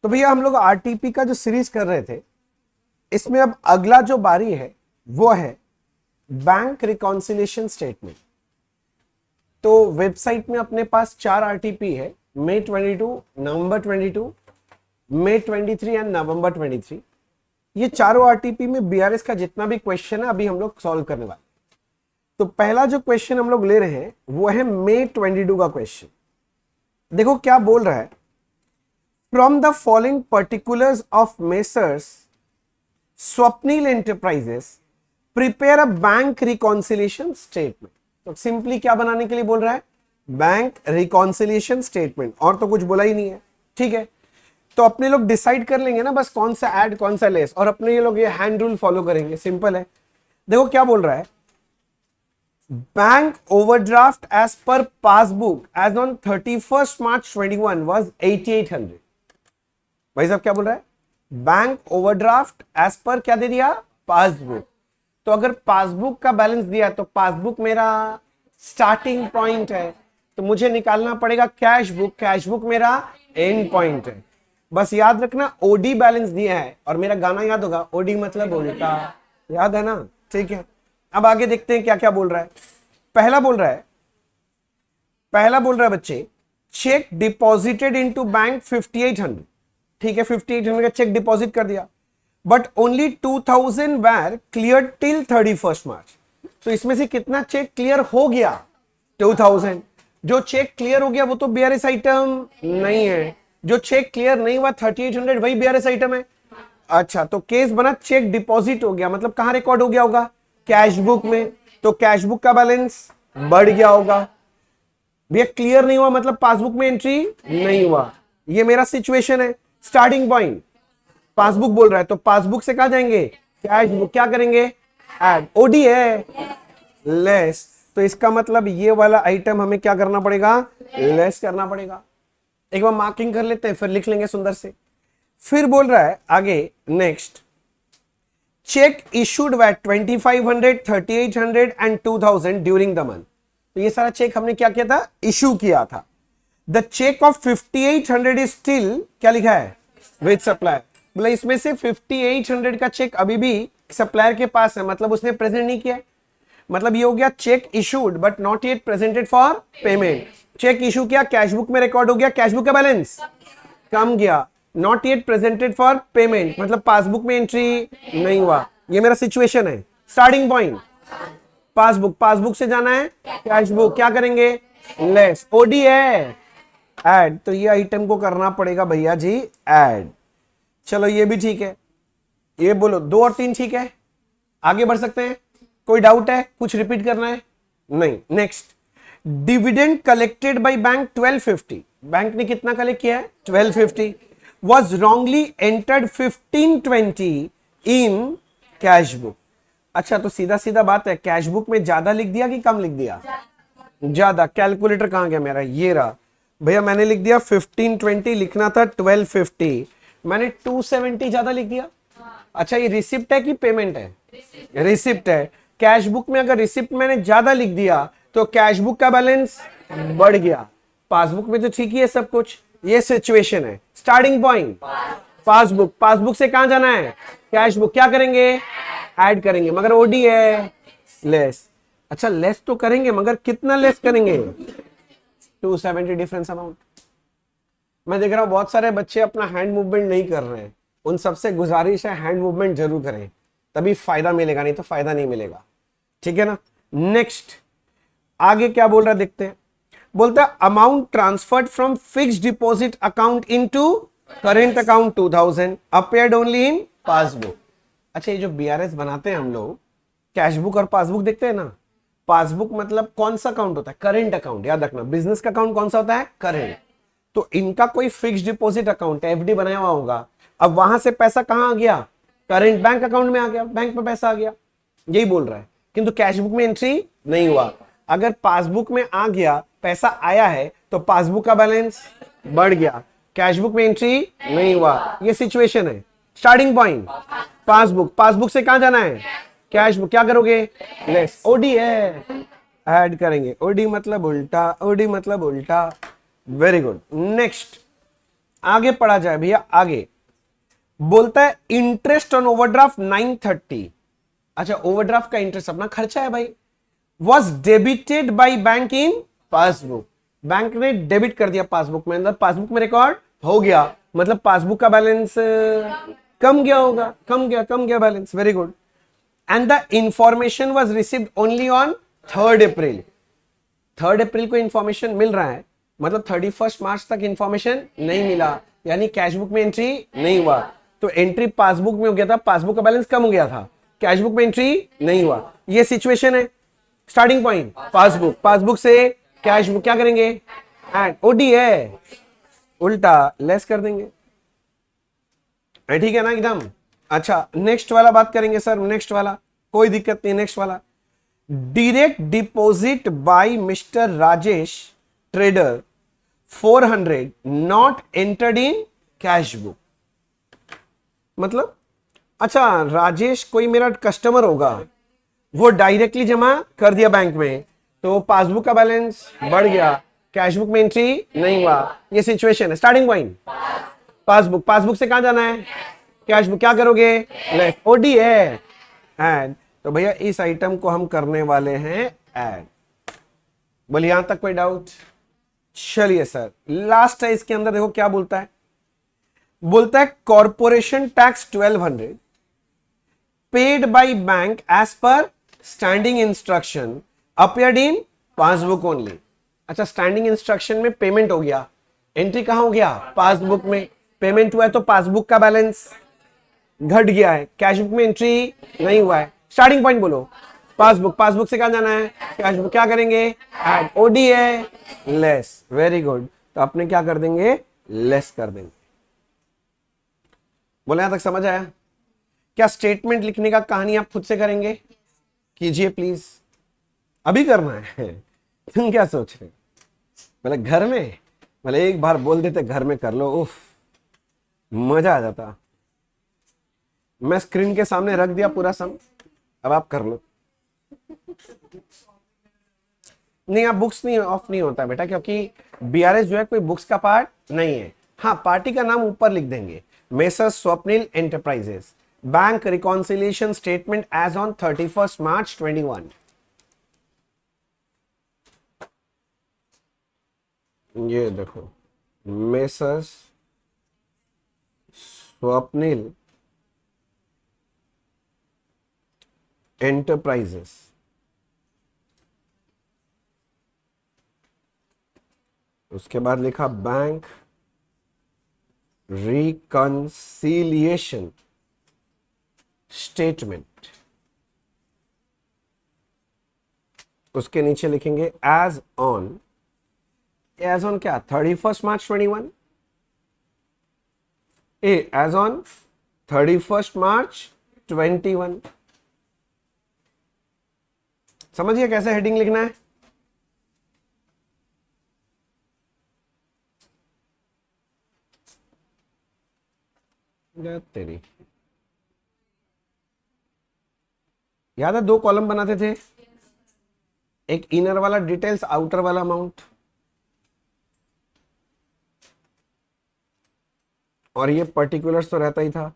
तो भैया हम लोग आरटीपी का जो सीरीज कर रहे थे, इसमें अब अगला जो बारी है वो है बैंक रिकॉन्सिलिएशन स्टेटमेंट। तो वेबसाइट में अपने पास 4 आरटीपी है, मई 22, नवंबर 22, मई 23 एंड नवंबर 23। ये चारों आरटीपी में बीआरएस का जितना भी क्वेश्चन है अभी हम लोग सॉल्व करने वाले। तो पहला जो क्वेश्चन हम लोग ले रहे हैं वो है मई 22 का क्वेश्चन। देखो क्या बोल रहा है, from the following particulars of messrs Swapnil enterprises prepare a bank reconciliation statement. तो सिंपली क्या बनाने के लिए बोल रहा है, बैंक रिकॉन्सिलिएशन स्टेटमेंट, और तो कुछ बोला ही नहीं है। ठीक है, तो अपने लोग डिसाइड कर लेंगे ना बस कौन सा ऐड कौन सा लेस, और अपने ये लोग ये हैंड रूल फॉलो करेंगे, सिंपल है। देखो क्या बोल रहा है, bank overdraft as per passbook as on 31 March 21 was 8800। भाई साहब क्या बोल रहा है, बैंक ओवरड्राफ्ट एज पर क्या दे दिया, पासबुक। तो अगर पासबुक का बैलेंस दिया तो पासबुक मेरा स्टार्टिंग पॉइंट है, तो मुझे निकालना पड़ेगा कैश बुक, कैश बुक मेरा एंड पॉइंट है। बस याद रखना ओडी बैलेंस दिया है, और मेरा गाना याद होगा, ओडी मतलब उल्टा, याद है ना। ठीक है, अब आगे देखते हैं क्या क्या बोल रहा है। पहला बोल रहा है बच्चे, चेक डिपॉजिटेड इनटू बैंक 5800। ठीक है, 5800 का चेक डिपॉजिट कर दिया, बट ओनली 2000 वैर क्लियर टिल 31 मार्च। तो इसमें से कितना चेक क्लियर हो गया, 2000। जो चेक क्लियर हो गया वो तो बीआरएस आइटम नहीं है, जो चेक क्लियर नहीं हुआ 3800 वही बीआरएस आइटम है। अच्छा, तो केस बना चेक डिपॉजिट हो गया, मतलब कहां रिकॉर्ड हो गया होगा, कैश बुक में। तो कैश बुक का बैलेंस बढ़ गया होगा। भैया क्लियर नहीं हुआ मतलब पासबुक में एंट्री नहीं हुआ, ये मेरा सिचुएशन है। स्टार्टिंग पॉइंट पासबुक बोल रहा है, तो पासबुक से कहां जाएंगे, कैश बुक, क्या करेंगे, ऐड, ओडी है लेस। तो इसका मतलब ये वाला आइटम हमें क्या करना पड़ेगा, लेस करना पड़ेगा। एक बार मार्किंग कर लेते हैं, फिर लिख लेंगे सुंदर से। फिर बोल रहा है आगे next, cheque issued worth 2500, 3800 and 2000 during the month. तो ये सारा चेक हमने क्या किया था, इशू किया था। The cheque of 5800 is still क्या लिखा है, विद सप्लायर। बोला इसमें से 5800 का चेक अभी भी सप्लायर के पास है, मतलब उसने प्रेजेंट नहीं किया। मतलब ये हो गया cheque issued but not yet presented for payment. Cheque issue किया, कैश बुक में रिकॉर्ड हो गया, कैश बुक का बैलेंस कम गया, not yet presented for payment, मतलब पासबुक में एंट्री नहीं हुआ। ये मेरा सिचुएशन है। स्टार्टिंग पॉइंट पासबुक, पासबुक से जाना है कैश बुक, क्या करेंगे, लेस, ओडी है ऐड। तो ये आइटम को करना पड़ेगा भैया जी ऐड। चलो ये भी ठीक है, ये बोलो 2 और 3 ठीक है, आगे बढ़ सकते हैं। कोई डाउट है, कुछ रिपीट करना है, नहीं। Next, dividend collected by bank 1250। Bank ने कितना कलेक्ट किया है, 1250, was wrongly entered 1520 in cash book. अच्छा, तो सीधा सीधा बात है, कैश बुक में ज्यादा लिख दिया कि कम लिख दिया, ज्यादा। कैलकुलेटर कहां गया मेरा, ये रहा भैया, मैंने लिख दिया 1520, लिखना था 1250, मैंने 270 ज्यादा लिख दिया। अच्छा, ये रिसिप्ट है कि पेमेंट है, रिसिप्ट है। कैश बुक में अगर रिसिप्ट मैंने ज्यादा लिख दिया तो कैश बुक का बैलेंस बढ़ गया, पासबुक में तो ठीक ही है सब कुछ। ये सिचुएशन है। स्टार्टिंग पॉइंट पासबुक, पासबुक से कहां जाना है, कैश बुक, क्या करेंगे, ऐड करेंगे, मगर ओडी है लेस। अच्छा, लेस तो करेंगे मगर कितना लेस करेंगे, 270 डिफरेंस अमाउंट। मैं देख रहा हूं बहुत सारे बच्चे अपना हैंड मूवमेंट नहीं कर रहे हैं, उन सबसे गुजारिश है हैंड मूवमेंट जरूर करें, तभी फायदा मिलेगा, नहीं तो फायदा नहीं मिलेगा। ठीक है ना। नेक्स्ट आगे क्या बोल रहा है देखते हैं। बोलता है amount transferred from fixed deposit account into current account 2000 appeared only in passbook. अच्छा, ये जो बीआरएस बनाते हैं हम लोग, कैश बुक और पासबुक देखते हैं ना। पासबुक मतलब कौन सा अकाउंट होता है, करेंट अकाउंट, याद रखना। बिजनेस का अकाउंट कौन सा होता है, करेंट। तो इनका कोई फिक्स्ड डिपॉजिट अकाउंट है, एफडी बनाया हुआ होगा। अब वहां से पैसा कहां आ गया, करेंट बैंक अकाउंट में आ गया, बैंक में पैसा आ गया, यही बोल रहा है। किंतु कैश बुक में एंट्री नहीं हुआ। अगर पासबुक में आ गया, पैसा आया है, तो पासबुक का बैलेंस बढ़ गया, कैश बुक में एंट्री नहीं हुआ। ये सिचुएशन है। स्टार्टिंग पॉइंट पासबुक, पासबुक से कहां जाना है, कैश बुक, क्या करोगे, लेस, ओडी है ऐड करेंगे, ओडी मतलब उल्टा, ओडी मतलब उल्टा। Very good. नेक्स्ट आगे पढ़ा जाए भैया, आगे बोलता है इंटरेस्ट ऑन ओवरड्राफ्ट 930। अच्छा, ओवरड्राफ्ट का इंटरेस्ट अपना खर्चा है भाई, was debited by bank in passbook, bank ने डेबिट कर दिया पासबुक में, अंदर पासबुक में रिकॉर्ड हो गया, मतलब पासबुक का बैलेंस कम गया होगा, कम गया balance, very good. And the information was received only on 3rd April, 3rd अप्रैल को इंफॉर्मेशन मिल रहा है, मतलब 31 मार्च तक इंफॉर्मेशन नहीं मिला, यानी कैशबुक में एंट्री नहीं हुआ। तो एंट्री पासबुक में हो गया था, पासबुक का बैलेंस कम हो गया था, कैशबुक में एंट्री नहीं हुआ, ये सिचुएशन है। स्टार्टिंग पॉइंट पासबुक, पासबुक से कैशबुक क्या करेंगे, ऐड, ओडी है, उल्टा लेस कर देंगे, ठीक है ना एकदम। अच्छा, नेक्स्ट वाला बात करेंगे सर, नेक्स्ट वाला कोई दिक्कत नहीं, नेक्स्ट वाला direct deposit by mister Rajesh trader 400 not entered in cash book, मतलब अच्छा राजेश कोई मेरा कस्टमर होगा, वो डायरेक्टली जमा कर दिया बैंक में, तो पासबुक का बैलेंस बढ़ गया, कैशबुक में एंट्री नहीं हुआ, ये सिचुएशन है। स्टार्टिंग पॉइंट पासबुक, पासबुक से कहां जाना है, कैशबुक, क्या करोगे, लेफ्ट, ओडी है, ऐड। तो भैया इस आइटम को हम करने वाले हैं ऐड। बोलिए यहां तक कोई डाउट? चलिए सर, लास्ट है इसके अंदर, देखो क्या बोलता है, बोलता है corporation tax 1200 paid by bank as per standing instruction appeared in passbook only. अच्छा, स्टैंडिंग इंस्ट्रक्शन में पेमेंट हो गया, एंट्री कहां हो गया, पासबुक में, पेमेंट हुआ है तो पासबुक का बैलेंस घट गया है, कैशबुक में एंट्री नहीं हुआ है। स्टार्टिंग पॉइंट बोलो पासबुक, पासबुक से कहां जाना है, कैशबुक, क्या करेंगे, ऐड, ओडी है, लेस, वेरी गुड, तो अपने क्या कर देंगे, लेस कर देंगे। बोले यहां तक समझ आया? क्या स्टेटमेंट लिखने का कहानी आप खुद से करेंगे? कीजिए प्लीज, अभी करना है तुम क्या सोच रहे, बोले घर में, बोले एक बार बोल देते घर में कर लो, उफ मजा आ जाता। मैं स्क्रीन के सामने रख दिया पूरा सम, अब आप कर लो। नहीं, आप बुक्स नहीं ऑफ नहीं होता बेटा, क्योंकि बीआरएस जो है कोई बुक्स का पार्ट नहीं है। हाँ, पार्टी का नाम ऊपर लिख देंगे, messrs Swapnil enterprises, bank reconciliation statement as on 31 March 21। ये देखो, मेसर्स स्वप्निल एंटरप्राइजेस, उसके बाद लिखा बैंक रिकंसिलिएशन स्टेटमेंट, उसके नीचे लिखेंगे एज ऑन क्या, 31 मार्च 21, एज ऑन 31 मार्च 21। समझिए कैसे हेडिंग लिखना है। तेरी याद है 2 कॉलम बनाते थे, एक इनर वाला डिटेल्स, आउटर वाला अमाउंट, और ये पर्टिकुलर्स तो रहता ही था।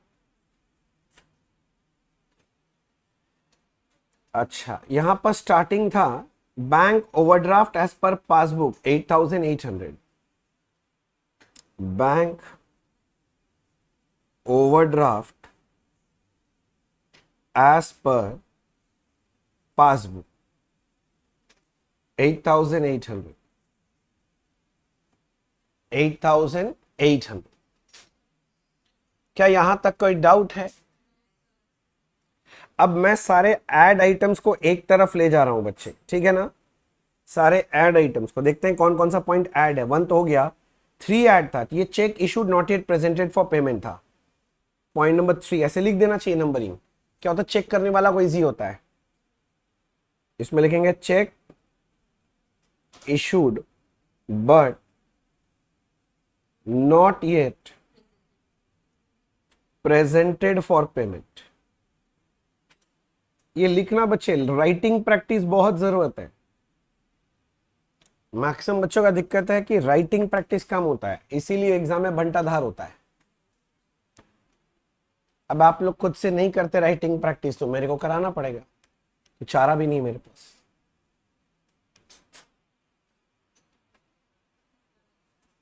अच्छा, यहां पर स्टार्टिंग था bank overdraft as per passbook 8800, bank overdraft as per passbook 8800, 8800। क्या यहां तक कोई डाउट है? अब मैं सारे ऐड आइटम्स को एक तरफ ले जा रहा हूं बच्चे, ठीक है ना, सारे ऐड आइटम्स को देखते हैं कौन कौन सा पॉइंट ऐड है। 1 तो हो गया, 3 ऐड था, ये check issued not yet presented for payment था, पॉइंट नंबर 3 ऐसे लिख देना चाहिए नंबरिंग, क्या होता है चेक करने वाला को इजी होता है। इसमें लिखेंगे check issued but not yet presented for payment. ये लिखना बच्चे, राइटिंग प्रैक्टिस बहुत जरूरत है। मैक्सिमम बच्चों का दिक्कत है कि राइटिंग प्रैक्टिस कम होता है, इसीलिए एग्जाम में घंटाधार होता है। अब आप लोग खुद से नहीं करते राइटिंग प्रैक्टिस तो मेरे को कराना पड़ेगा, तो चारा भी नहीं मेरे पास।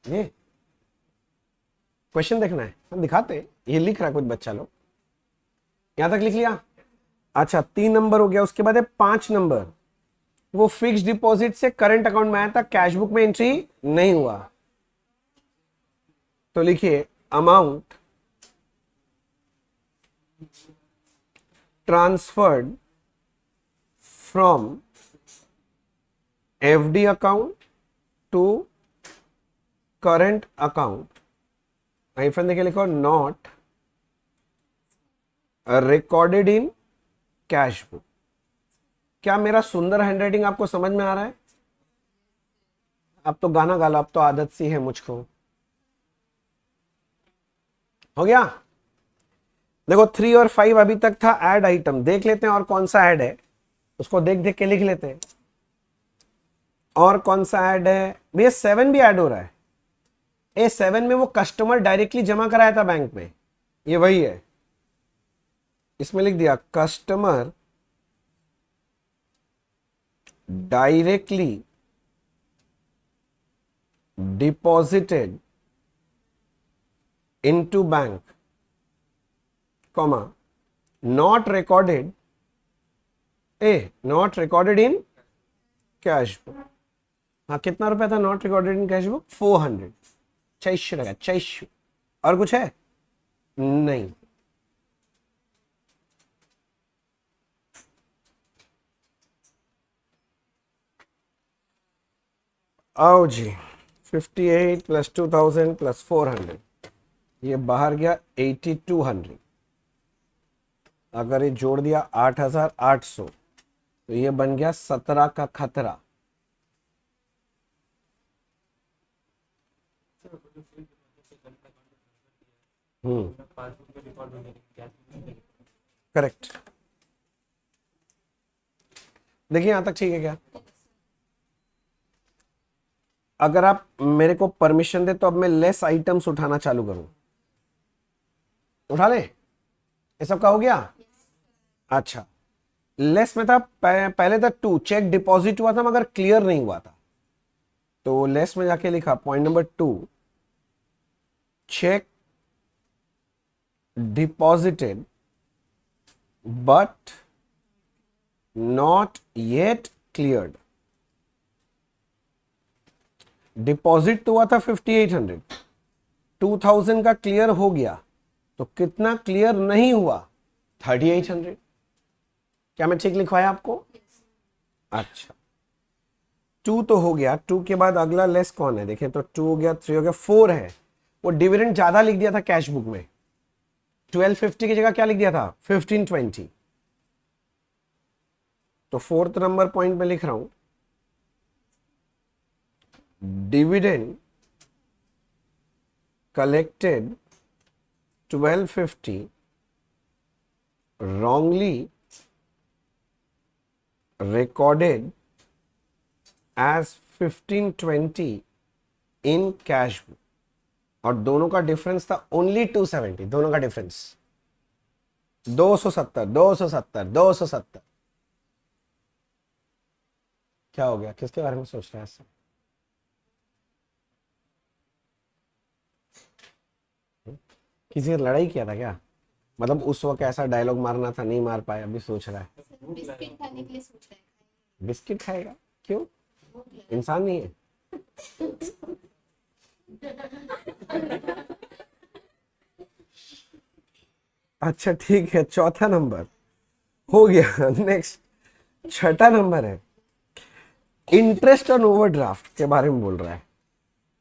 ये क्वेश्चन देखना है, हम दिखाते हैं। ये लिख रहा है कुछ बच्चा लोग, यहां तक लिख लिया। अच्छा 3 नंबर हो गया, उसके बाद है 5 नंबर। वो फिक्स डिपॉजिट से करंट अकाउंट में आया था, कैश बुक में एंट्री नहीं हुआ, तो लिखिए amount transferred from FD account to current account. Hyphen देके लिखो not recorded in cash book. क्या मेरा सुंदर हैंडराइटिंग आपको समझ में आ रहा है? अब तो गाना गा लो, अब तो आदत सी है मुझको। हो गया? देखो 3 और 5 अभी तक था ऐड आइटम, देख लेते हैं और कौन सा ऐड है, उसको देख देख के लिख लेते हैं। और कौन सा ऐड है भैया? 7 भी ऐड हो रहा है। A7 में वो कस्टमर डायरेक्टली जमा कराया था बैंक में, ये वही है। इसमें लिख दिया customer directly deposited into bank, comma not recorded not recorded in cash book. हाँ कितना रुपया था not recorded in cash book? 400। 400 लगा, 400। और कुछ है? नहीं। आओ जी, 58 प्लस 2000 प्लस 400, ये बाहर गया 8200। अगर ये जोड़ दिया 8800 तो ये बन गया 17 का खतरा। करेक्ट। देखिए यहां तक ठीक है क्या? अगर आप मेरे को परमिशन दे तो अब मैं लेस आइटम्स उठाना चालू करूं। उठा ले? ये सब का हो गया? अच्छा, लेस में था पहले था 2 चेक डिपॉजिट हुआ था मगर क्लियर नहीं हुआ था, तो लेस में जाके लिखा point number 2 check deposited but not yet cleared. Deposit तो हुआ था 5800, 2000 का क्लियर हो गया, तो कितना क्लियर नहीं हुआ? 3800। क्या मैं ठीक लिखवाया आपको? अच्छा 2 तो हो गया, 2 के बाद अगला लेस कौन है देखें तो 2 हो गया, 3 हो गया, 4 है। वो डिविडेंड ज्यादा लिख दिया था कैश बुक में, 1250 की जगह क्या लिख दिया था? 1520। तो 4th नंबर पॉइंट में लिख रहा हूं dividend collected 1250 wrongly recorded as 1520 in cash book। और दोनों का डिफरेंस था ओनली 270, दोनों का डिफरेंस 270 270 270। क्या हो गया? किसके बारे में सोच रहे हैं ऐसा? किसी से लड़ाई किया था क्या? मतलब उस वक्त ऐसा डायलॉग मारना था, नहीं मार पाया, अभी सोच रहा है। बिस्किट खाने के लिए सोच रहा है। बिस्किट खाएगा? क्यों? इंसान नहीं है? अच्छा ठीक है, चौथा नंबर हो गया। नेक्स्ट 6ठा नंबर है इंटरेस्ट ऑन ओवरड्राफ्ट के बारे में बोल रहा है।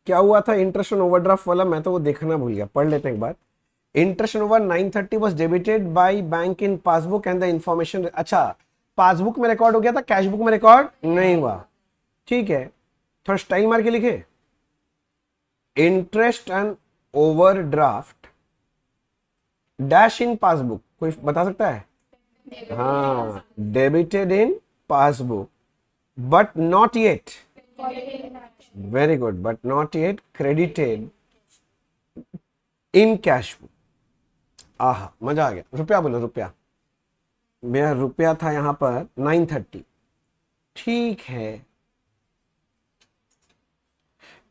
क्या हुआ था इंटरेस्ट ऑन ओवरड्राफ्ट वाला? मैं तो वो देखना भूल गया, पढ़ लेते हैं एक बार। Interest over 930 was debited by bank in passbook and the information। अच्छा पासबुक में रिकॉर्ड हो गया था, कैश बुक में रिकॉर्ड नहीं हुआ। ठीक है, थोड़ा स्टाइल मार के लिखे interest and overdraft dash in passbook. कोई बता सकता है? हाँ debited in passbook but not yet very good, but not yet credited in cash book. आहा, मजा आ गया। रुपया बोलो, रुपया। मेरा रुपया था यहां पर 930, ठीक है।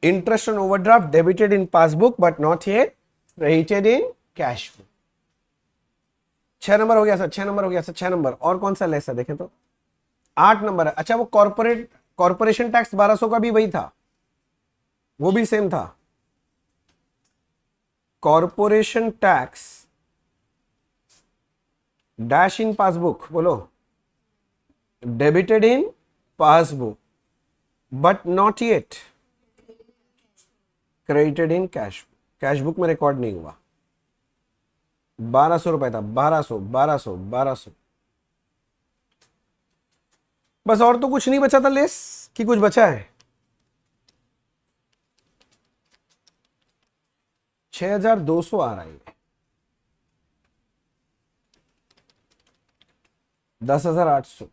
Interest on overdraft debited in passbook but not yet credited in cash book. 6 number हो गया सर, 6 नंबर हो गया सर, 6 नंबर। और कौन सा लेस है देखें तो? 8 नंबर है। अच्छा, वो कॉर्पोरेशन टैक्स 1200 का भी वही था, वो भी सेम था। Corporation tax dash in passbook, बोलो, debited in passbook but not yet credited in cash. Cash book में रिकॉर्ड नहीं हुआ। 1200 रुपए था, 1200 1200 1200। बस, और तो कुछ नहीं बचा था लेस कि कुछ बचा है? 6200 आ रहा है। 10,800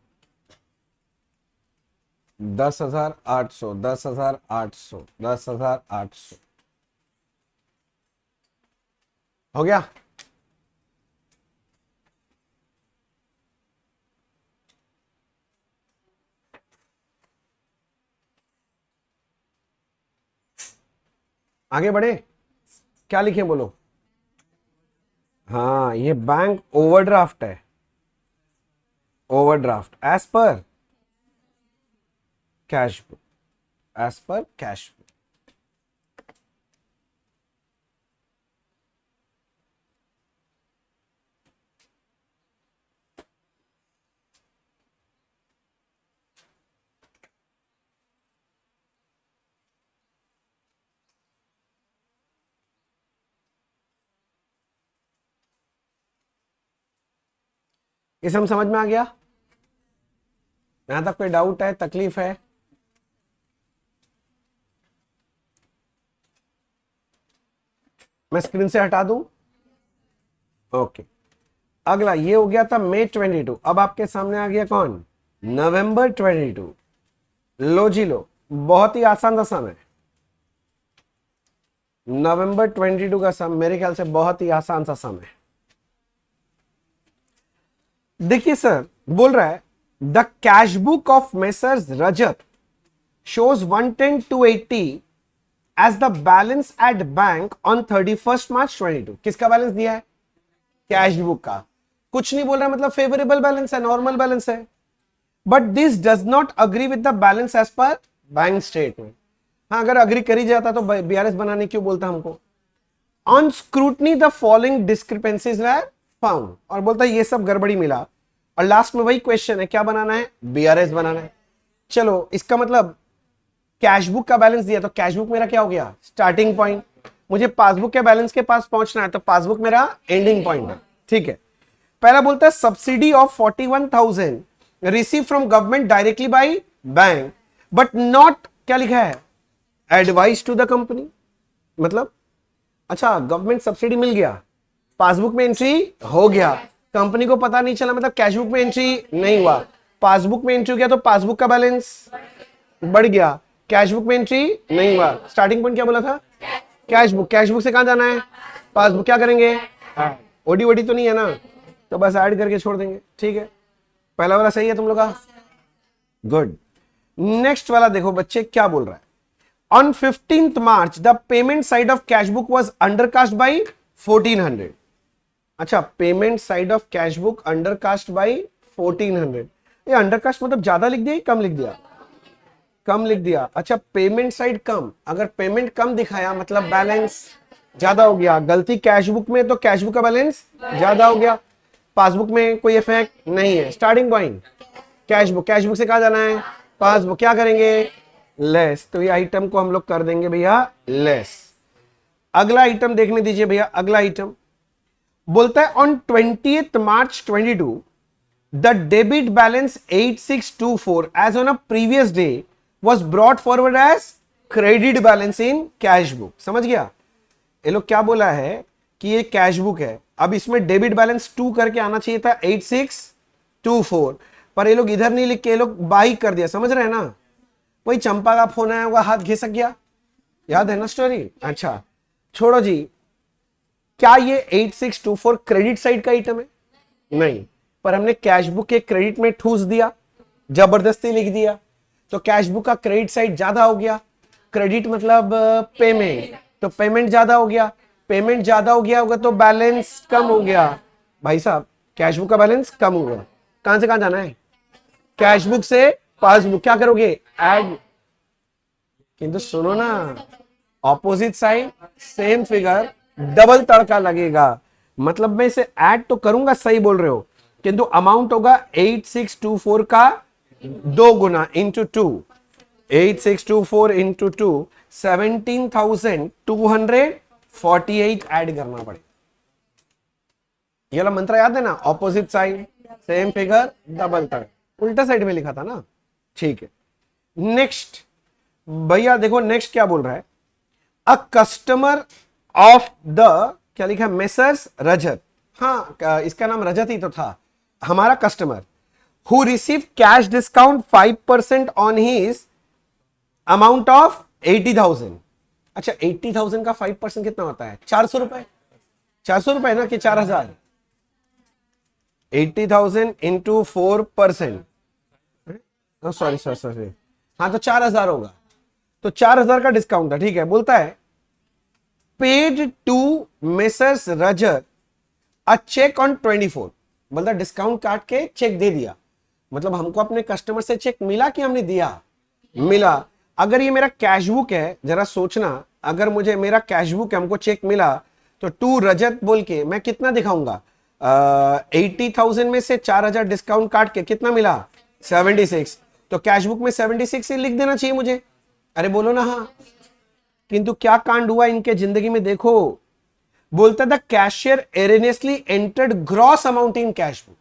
10,800 10,800 10,800 हो गया। आगे बढ़े, क्या लिखे बोलो? हाँ, ये बैंक ओवरड्राफ्ट है। Overdraft as per cash book, as per cash book. ये सब समझ में आ गया? यहां तक कोई डाउट है, तकलीफ है? मैं स्क्रीन से हटा दूं? ओके। अगला ये हो गया था मई 22। अब आपके सामने आ गया कौन? नवंबर 22। लो जी लो, बहुत ही आसान सा सम है। नवंबर 22 का सम मेरे ख्याल से बहुत ही आसान सा सम है। देखिए सर, बोल रहा है the cash book of messrs Rajat shows 110,280 as the balance at bank on 31 March 22। किसका बैलेंस दिया है? कैश बुक का। कुछ नहीं बोल रहा, मतलब फेवरेबल बैलेंस है, नॉर्मल बैलेंस है। But this does not agree with the balance as per bank statement. हाँ, अगर अग्री करी जाता तो बीआरएस बनाने क्यों बोलता हमको? On scrutiny the following discrepancies were found, और बोलता है ये सब गड़बड़ी मिला। और लास्ट में वही क्वेश्चन है, क्या बनाना है? बीआरएस बनाना है। चलो, इसका मतलब कैश बुक का बैलेंस दिया तो कैश बुक मेरा क्या हो गया? Starting point. मुझे पासबुक के बैलेंस के पास पहुंचना है तो पासबुक मेरा एंडिंग पॉइंट है। ठीक है। पहला बोलता है subsidy of 41,000 receive from government directly by bank but not, क्या लिखा है? Advice to the company. मतलब अच्छा, गवर्नमेंट सब्सिडी मिल गया, पासबुक में एंट्री हो गया, कंपनी को पता नहीं चला, मतलब कैश बुक में एंट्री नहीं हुआ। पासबुक में एंट्री हो गया तो पासबुक का बैलेंस बढ़ गया, कैश बुक में एंट्री नहीं हुआ। स्टार्टिंग पॉइंट क्या बोला था? Cash book. कैश बुक से कहां जाना है? पासबुक। क्या करेंगे? ओडी ओडी तो नहीं है ना, तो बस ऐड करके छोड़ देंगे। ठीक है, पहला वाला सही है तुम लोग का? गुड। नेक्स्ट वाला देखो बच्चे क्या बोल रहा है। On 15th March, the payment side of cash book was undercast by 1400. अच्छा, payment side of cash book undercast bye 1400। ये अंडरकास्ट मतलब ज्यादा लिख दिया, कम लिख दिया? कम लिख दिया। अच्छा, पेमेंट साइड कम, अगर पेमेंट कम दिखाया मतलब बैलेंस ज्यादा हो गया। गलती कैश बुक में तो कैश बुक का बैलेंस ज्यादा हो गया, पासबुक में कोई इफेक्ट नहीं है। Starting point cash book, cash book से कहां जाना है? पासबुक। क्या करेंगे? लेस। तो ये आइटम को हम लोग कर देंगे भैया लेस। अगला आइटम देखने दीजिए भैया। अगला आइटम बोलता है on 20th March 22 the debit balance 8624 as on a previous day was brought forward as credit balance in cash book. समझ गया? ये लोग क्या बोला है कि ये कैश बुक है, अब इसमें डेबिट बैलेंस 2 करके आना चाहिए था 8624, पर ये लोग इधर नहीं लिख के ये लोग बाई कर दिया। समझ रहे हैं ना? वही चंपा का फोन आया होगा, हाथ घिसक गया, याद है ना स्टोरी। अच्छा छोड़ो जी, क्या ये 8624 क्रेडिट साइड का आइटम है? नहीं, पर हमने कैश बुक के क्रेडिट में ठूस दिया, जबरदस्ती लिख दिया, तो कैश बुक का क्रेडिट साइड ज्यादा हो गया। क्रेडिट मतलब पेमेंट, तो पेमेंट ज्यादा हो गया, पेमेंट ज्यादा हो गया होगा तो बैलेंस कम हो गया। भाई साहब कैश बुक का बैलेंस कम हो गया, कहां से कहां जाना है? कैश बुक से पासबुक, क्या करोगे? ऐड। किंतु सुनो ना, opposite side same figure, double तड़का लगेगा। मतलब मैं इसे ऐड तो करूंगा, सही बोल रहे हो, किंतु अमाउंट होगा 8624 का 2 गुना इंटू 2, 8624 इंटू 2, 17,248 ऐड करना पड़ेगा। ये वाला मंत्र याद है ना, opposite side same figure double तड़का, उल्टा साइड में लिखा था ना। ठीक है, नेक्स्ट भैया देखो नेक्स्ट क्या बोल रहा है। अ कस्टमर ऑफ द, क्या लिखा है, मेसर्स रजत, हाँ इसका नाम रजत ही तो था, हमारा customer, who receive cash discount 5% on his amount of 80,000। अच्छा 80,000 का 5% कितना होता है? 400 रुपए, 400 रुपए ना कि 4,000? 80,000 इंटू 4%, सॉरी सॉरी सॉरी, हाँ तो 4,000 होगा, तो 4,000 का डिस्काउंट है। ठीक है, बोलता है paid to messrs Rajat a cheque on 24, मतलब डिस्काउंट काट के चेक दे दिया, मतलब हमको अपने कस्टमर से चेक मिला कि हमने दिया? मिला। अगर ये मेरा कैश बुक है, जरा सोचना, अगर मुझे मेरा कैश बुक है, हमको चेक मिला, तो टू रजत बोल के मैं कितना दिखाऊंगा? 80,000 में से 4,000 डिस्काउंट काट के कितना मिला? 76, तो कैश बुक में 76 ही लिख देना चाहिए मुझे। अरे बोलो ना हाँ। किंतु क्या कांड हुआ इनके जिंदगी में देखो, बोलता था cashier erroneously entered gross amount in cash book.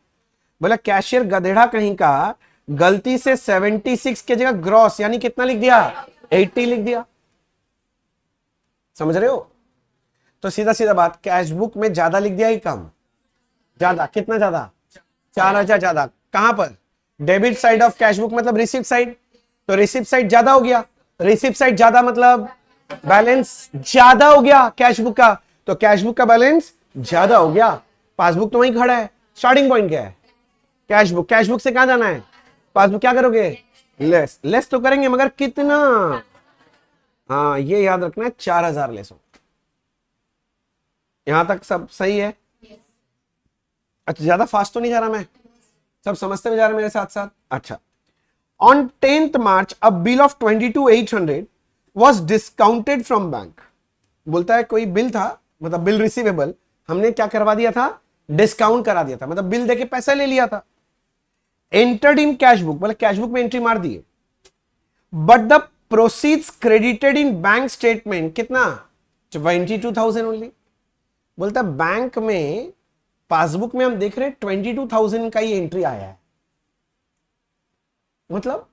बोला कैशियर गधेड़ा कहीं का गलती से 76 की जगह ग्रॉस यानी कितना लिख दिया? 80 लिख दिया। समझ रहे हो? तो सीधा सीधा बात, कैश बुक में ज्यादा लिख दिया ही कम? ज्यादा। कितना ज्यादा? 4,000 ज्यादा। कहां पर? Debit side of cash book मतलब रिसिप्ट साइड, तो रिसिप्ट साइड ज्यादा हो गया, रिसिप्ट साइड ज्यादा मतलब बैलेंस ज्यादा हो गया कैश बुक का, तो कैश बुक का बैलेंस ज्यादा हो गया। पासबुक तो वहीं खड़ा है, स्टार्टिंग पॉइंट क्या है? Cash book. कैश बुक से कहां जाना है? पासबुक। क्या करोगे? लेस। लेस तो करेंगे मगर कितना? हाँ ये याद रखना है, 4,000 लेस हो। यहां तक सब सही है? अच्छा ज्यादा फास्ट तो नहीं जा रहा मैं? सब समझते हुए जा रहे मेरे साथ साथ? अच्छा। On 10th March a bill of 22,800 was discounted from bank. बोलता है कोई बिल था, मतलब बिल रिसीवेबल, हमने क्या करवा दिया था? डिस्काउंट करा दिया था, मतलब बिल देके पैसा ले लिया था। एंटर्ड इन कैश बुक, मतलब कैश बुक में एंट्री मार दिए, but the proceeds credited in bank statement कितना? 22,000 ओनली। बोलता बैंक में पासबुक में हम देख रहे हैं 22,000 का ही एंट्री आया है, मतलब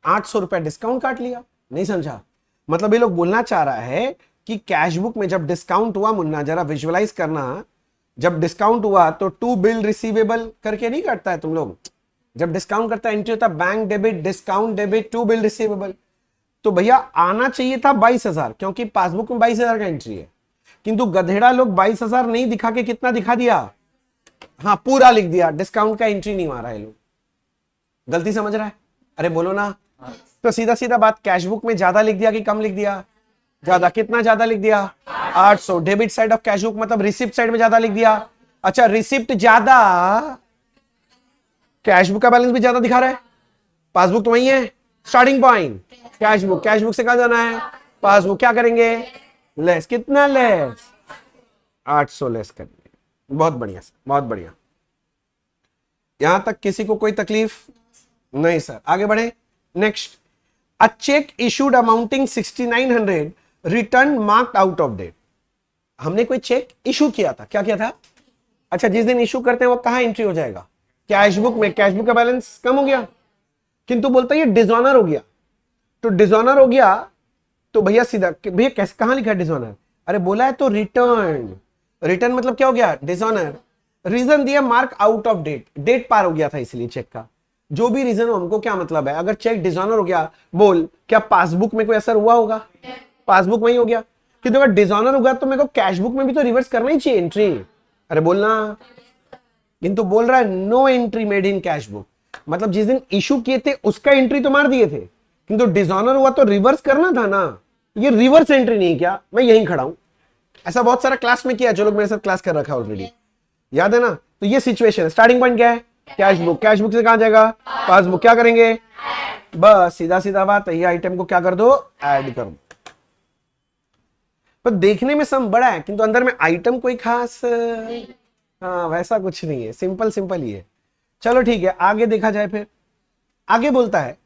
800 रुपया डिस्काउंट काट लिया। नहीं समझा? मतलब ये लोग बोलना चाह रहा है कि कैश बुक में जब डिस्काउंट हुआ, मुन्ना जरा विजुअलाइज करना, जब डिस्काउंट हुआ तो टू बिल रिसीवेबल करके नहीं करता है तुम लोग? जब डिस्काउंट करता है एंट्री होता है bank debit, discount debit, to bill receivable. तो भैया आना चाहिए था 22,000, क्योंकि पासबुक में 22,000 का एंट्री है, किंतु गधेड़ा लोग 22,000 नहीं दिखा के कितना दिखा दिया? हाँ पूरा लिख दिया, डिस्काउंट का एंट्री नहीं मारा है लोग। गलती समझ रहा है? अरे बोलो ना। तो सीधा सीधा बात, कैश बुक में ज्यादा लिख दिया कि कम लिख दिया? ज्यादा। कितना ज्यादा लिख दिया? 800। Debit side of cash book मतलब रिसिप्ट साइड में ज्यादा लिख दिया। अच्छा रिसिप्ट ज्यादा, कैश बुक का बैलेंस भी ज्यादा दिखा रहा है, पासबुक तो वही है starting point. Cash book, cash book से कहां जाना है? पासबुक। क्या करेंगे? लेस। कितना लेस? 800 लेस करेंगे। बहुत बढ़िया सर, बहुत बढ़िया। यहां तक किसी को कोई तकलीफ नहीं सर? आगे बढ़े। Next, a cheque issued amounting 6,900 return marked out of date. हमने कोई चेक इशू किया था, क्या किया था? अच्छा जिस दिन इशू करते हैं वो कहां एंट्री हो जाएगा? कैश बुक में। कैश बुक का बैलेंस कम हो गया, किंतु बोलता है ये डिसऑनर हो गया। तो डिसऑनर हो गया तो भैया सीधा, भैया कैसे, कहां लिखा है डिसऑनर? अरे बोला है तो रिटर्न। रिटर्न मतलब क्या हो गया? डिसऑनर। रीजन दिया mark out of date, date पार हो गया था इसलिए चेक का। जो भी रीजन हो, हमको क्या मतलब है। अगर चेक डिसऑनर हो गया, बोल क्या पासबुक में कोई असर हुआ होगा? पासबुक में ही हो गया। किंतु अगर डिसऑनर होगा तो मेरे को कैश बुक में भी तो रिवर्स करना ही चाहिए एंट्री। अरे बोलना। किंतु बोल रहा है no entry made in cash book, मतलब जिस दिन इशू किए थे उसका एंट्री तो मार दिए थे, किंतु डिसऑनर हुआ तो रिवर्स करना था ना। ये रिवर्स एंट्री नहीं किया, मैं यहीं खड़ा हूं। ऐसा बहुत सारा क्लास में किया, जो लोग मेरे साथ क्लास कर रखा है ऑलरेडी, याद है ना। तो ये सिचुएशन, स्टार्टिंग पॉइंट क्या है? Cash book. कैश बुक से कहां जाएगा? पासबुक। क्या करेंगे? बस सीधा सीधा बात है, ये आइटम को क्या कर दो? ऐड कर दो। पर देखने में सम बड़ा है, किंतु अंदर में आइटम कोई खास, हाँ वैसा कुछ नहीं है, सिंपल सिंपल ही है। चलो ठीक है, आगे देखा जाए। फिर आगे बोलता है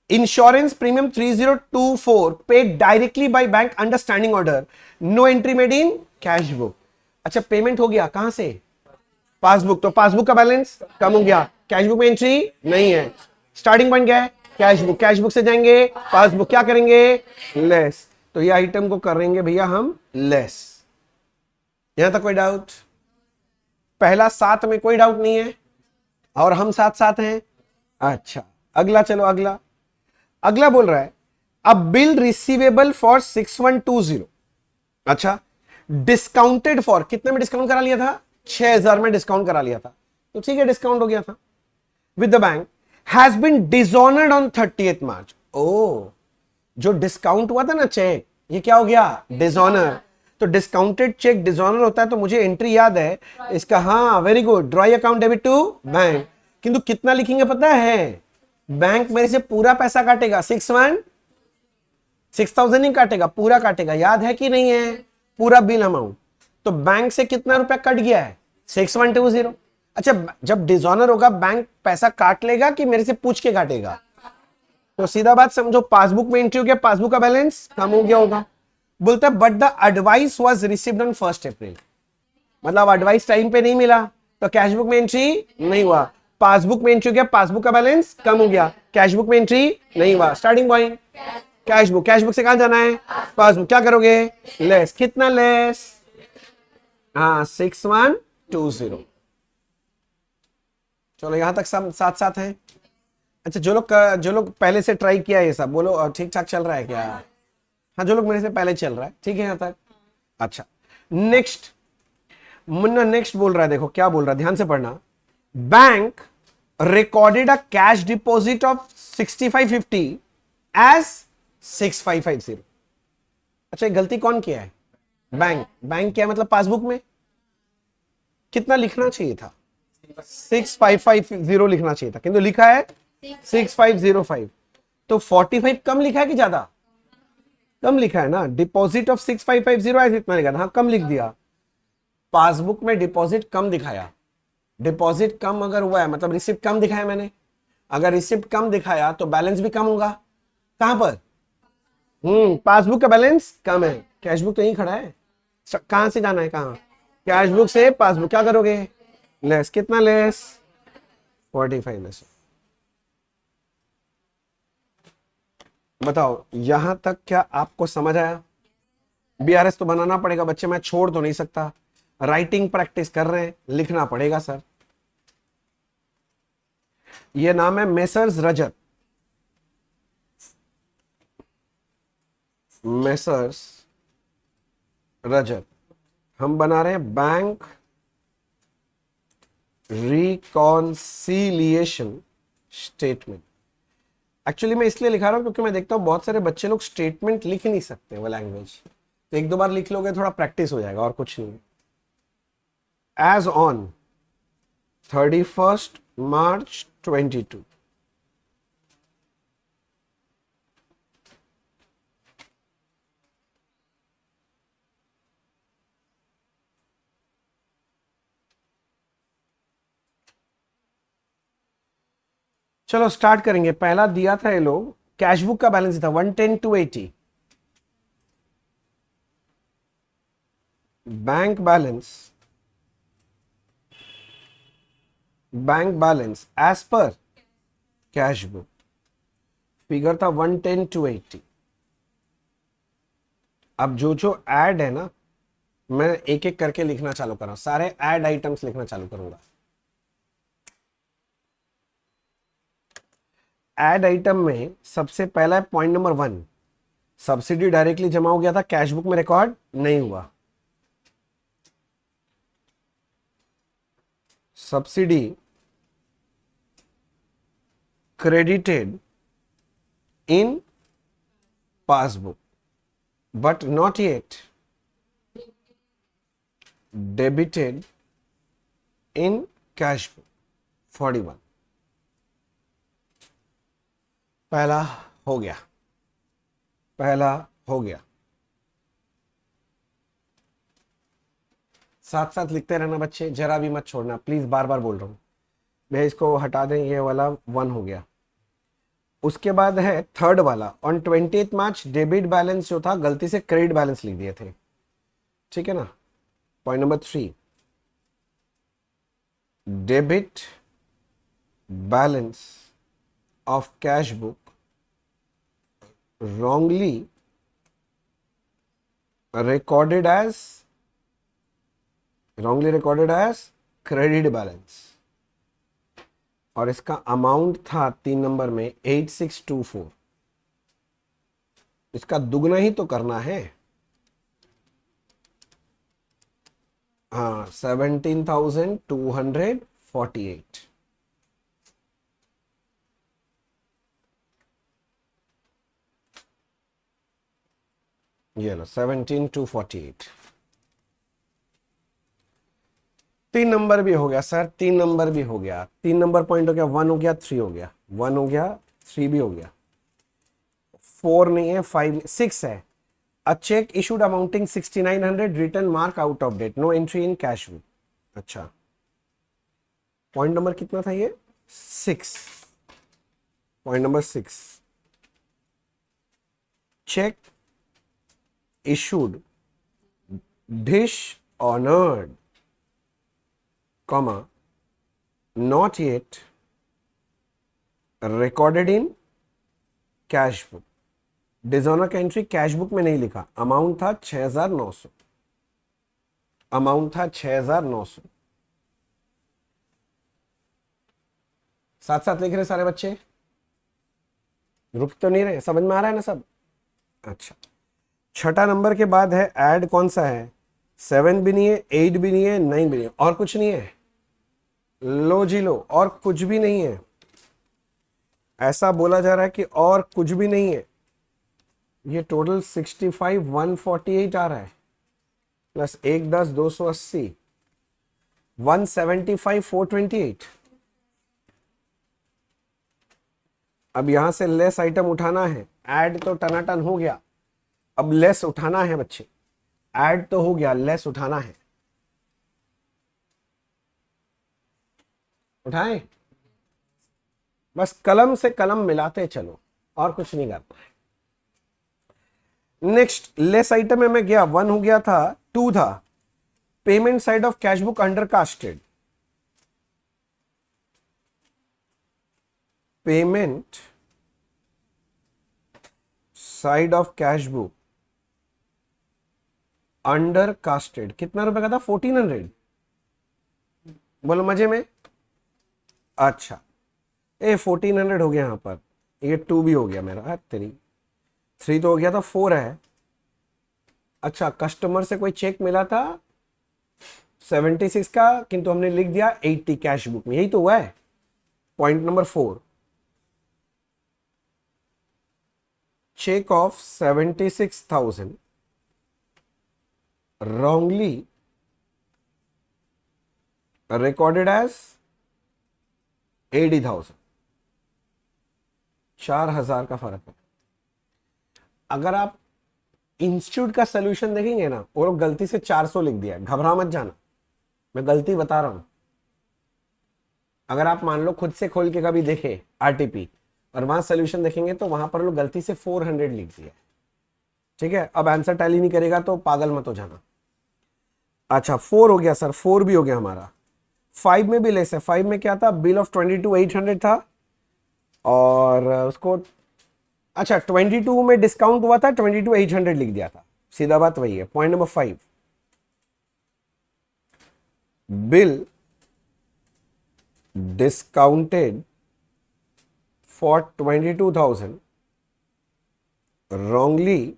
insurance premium 3024 paid directly by bank under standing order, no entry made in cash book. अच्छा, पेमेंट हो गया कहां से? पासबुक। तो पासबुक का बैलेंस कम हो गया, कैश बुक में एंट्री नहीं है। स्टार्टिंग पॉइंट क्या है? Cash book. कैश बुक से जाएंगे पासबुक, क्या करेंगे? लेस। तो ये आइटम को करेंगे भैया हम लेस। यहां तक कोई डाउट? पहला साथ में कोई डाउट नहीं है, और हम साथ साथ हैं। अच्छा, अगला चलो, अगला अगला बोल रहा है अ बिल रिसीवेबल फॉर 6120। अच्छा, डिस्काउंटेड फॉर, कितने में डिस्काउंट करा लिया था? 6000 में डिस्काउंट करा लिया था, तो ठीक है डिस्काउंट हो गया था। With the bank has been dishonoured on 30th March. ओ, जो डिस्काउंट हुआ था ना चेक, ये क्या हो गया? डिसऑनर। तो डिस्काउंटेड चेक डिसऑनर होता है, तो मुझे एंट्री याद है इसका। हाँ very good, draw account debit to bank. किंतु कितना लिखेंगे पता है? बैंक मेरे से पूरा पैसा काटेगा, 6000 नहीं काटेगा, पूरा काटेगा। याद है कि नहीं है? पूरा बिल अमाउंट। तो बैंक से कितना रुपया कट गया है? 6120। अच्छा, जब डिसऑनर होगा बैंक पैसा काट लेगा कि मेरे से पूछ के काटेगा? तो सीधा बात समझो, पासबुक में एंट्री हो गया, पासबुक का बैलेंस कम हो गया होगा। बोलता है but the advice was received on 1 अप्रैल, मतलब एडवाइस टाइम पे नहीं मिला, तो कैश बुक में एंट्री नहीं हुआ। पासबुक में एंट्री हो गया, पासबुक का बैलेंस कम हो गया, कैश बुक में एंट्री नहीं हुआ। Starting point cash book. Cash book से कहां जाना है? पासबुक। क्या करोगे? लेस। कितना लेस? हाँ 6120। चलो यहां तक सब साथ साथ हैं। अच्छा, जो लोग पहले से ट्राई किया ये सब बोलो, ठीक ठाक चल रहा है क्या? हाँ, जो लोग मेरे से पहले चल रहा है, ठीक है यहां तक। अच्छा, नेक्स्ट मुन्ना नेक्स्ट बोल रहा है, देखो क्या बोल रहा है, ध्यान से पढ़ना। Bank recorded a cash deposit of 6550 as 6550। अच्छा, गलती कौन किया है? बैंक। बैंक क्या मतलब पासबुक में कितना लिखना चाहिए था? 6550 लिखना चाहिए था, किंतु लिखा है 6505। तो 45 कम लिखा है कि ज्यादा? कम लिखा है ना। डिपॉजिट ऑफ 6550 ऐसे इतना लिखा था, हाँ कम लिख दिया। पासबुक में डिपॉजिट कम दिखाया। डिपॉजिट कम अगर हुआ है मतलब रिसिप्ट कम दिखाया मैंने। अगर रिसिप्ट कम दिखाया तो बैलेंस भी कम होगा। कहां पर? पासबुक का बैलेंस कम है, कैश बुक तो यहीं खड़ा है। कहां से जाना है? कहां? कैश बुक से पासबुक। क्या करोगे? लेस। कितना लेस? 45 लेस। बताओ यहां तक क्या आपको समझ आया? बीआरएस तो बनाना पड़ेगा बच्चे, मैं छोड़ तो नहीं सकता। राइटिंग प्रैक्टिस कर रहे हैं, लिखना पड़ेगा सर। ये नाम है मेसर्स रजत। मेसर्स रजत। हम बना रहे हैं बैंक रिकॉन्सिलिएशन स्टेटमेंट। एक्चुअली मैं इसलिए लिखा रहा हूं क्योंकि मैं देखता हूं बहुत सारे बच्चे लोग स्टेटमेंट लिख नहीं सकते वो लैंग्वेज, तो एक दो बार लिख लोगे थोड़ा प्रैक्टिस हो जाएगा, और कुछ नहीं। As on 31st March 22। चलो स्टार्ट करेंगे। पहला दिया था ये लोग, कैश बुक का बैलेंस था 110,280। Bank balance as per cash book figure था 110,280। अब जो जो ऐड है ना, मैं एक एक करके लिखना चालू कर रहा हूं, सारे ऐड आइटम्स लिखना चालू करूंगा। ऐड आइटम में सबसे पहला है पॉइंट नंबर 1, सब्सिडी डायरेक्टली जमा हो गया था, कैश बुक में रिकॉर्ड नहीं हुआ। Subsidy credited in passbook but not yet debited in cash book 41। पहला हो गया, पहला हो गया। साथ साथ लिखते रहना बच्चे, जरा भी मत छोड़ना प्लीज, बार बार बोल रहा हूं। मैं इसको हटा दें, ये वाला 1 हो गया। उसके बाद है थर्ड वाला, ऑन 20 मार्च डेबिट बैलेंस जो था गलती से क्रेडिट बैलेंस लिख दिए थे, ठीक है ना। Point number 3, debit balance of cash book wrongly recorded as credit balance, और इसका अमाउंट था 3 नंबर में 8624। इसका दुगना ही तो करना है, हाँ 17,248। ये लो 17,248। 3 नंबर भी हो गया सर, 3 नंबर भी हो गया, 3 नंबर पॉइंट हो गया, 1 हो गया, 3 हो गया, 1 हो गया, 3 भी हो गया, 4 नहीं है, 5 6 है। A cheque issued amounting 6900 return mark out of date, no entry in cash book. अच्छा, पॉइंट नंबर कितना था ये? 6। Point number 6, cheque issued dishonored, comma, not yet recorded in cash book। Dishonour का एंट्री कैश बुक में नहीं लिखा, amount था 6,900, amount था 6,900। साथ साथ लिख रहे सारे बच्चे, रुक तो नहीं रहे, समझ में आ रहा है ना सब? अच्छा, छठा नंबर के बाद है ऐड, कौन सा है? 7 भी नहीं है, 8 भी नहीं है, 9 भी नहीं है, और कुछ नहीं है। लो जी लो, और कुछ भी नहीं है। ऐसा बोला जा रहा है कि और कुछ भी नहीं है। ये टोटल 65,148 आ रहा है, प्लस 1 10 280, 175,428। अब यहां से लेस आइटम उठाना है, ऐड तो टनाटन हो गया, अब लेस उठाना है बच्चे। ऐड तो हो गया, लेस उठाना है, उठाएं, बस कलम से कलम मिलाते चलो, और कुछ नहीं करना है। नेक्स्ट लेस आइटम में मैं गया, 1 हो गया था, 2 था, payment side of cash book under casted, payment side of cash book under casted, कितना रुपए का था? 1400। बोलो मजे में। अच्छा, 1400 हो गया यहां पर, ये 2 भी हो गया मेरा, 3 तो हो गया था, 4 है। अच्छा, कस्टमर से कोई चेक मिला था 76 का, किंतु हमने लिख दिया 80 कैश बुक में, यही तो हुआ है। Point number 4, cheque of 76,000 wrongly recorded as 80,000, 4,000 का फर्क है। अगर आप इंस्टीट्यूट का सोल्यूशन देखेंगे ना, वो लोग गलती से 400 लिख दिया, घबरा मत जाना, मैं गलती बता रहा हूं। अगर आप मान लो खुद से खोल के कभी देखे आरटीपी और वहां सोल्यूशन देखेंगे तो वहां पर लोग गलती से 400 लिख दिया, ठीक है। अब आंसर टैली नहीं करेगा तो पागल मत हो जाना। अच्छा, 4 हो गया सर, 4 भी हो गया हमारा। 5 में भी लेस है, 5 में क्या था? बिल ऑफ 22,800 था, और उसको, अच्छा 22 में डिस्काउंट हुआ था, 22,800 लिख दिया था, सीधा बात वही है। Point number 5, bill discounted for 22,000 wrongly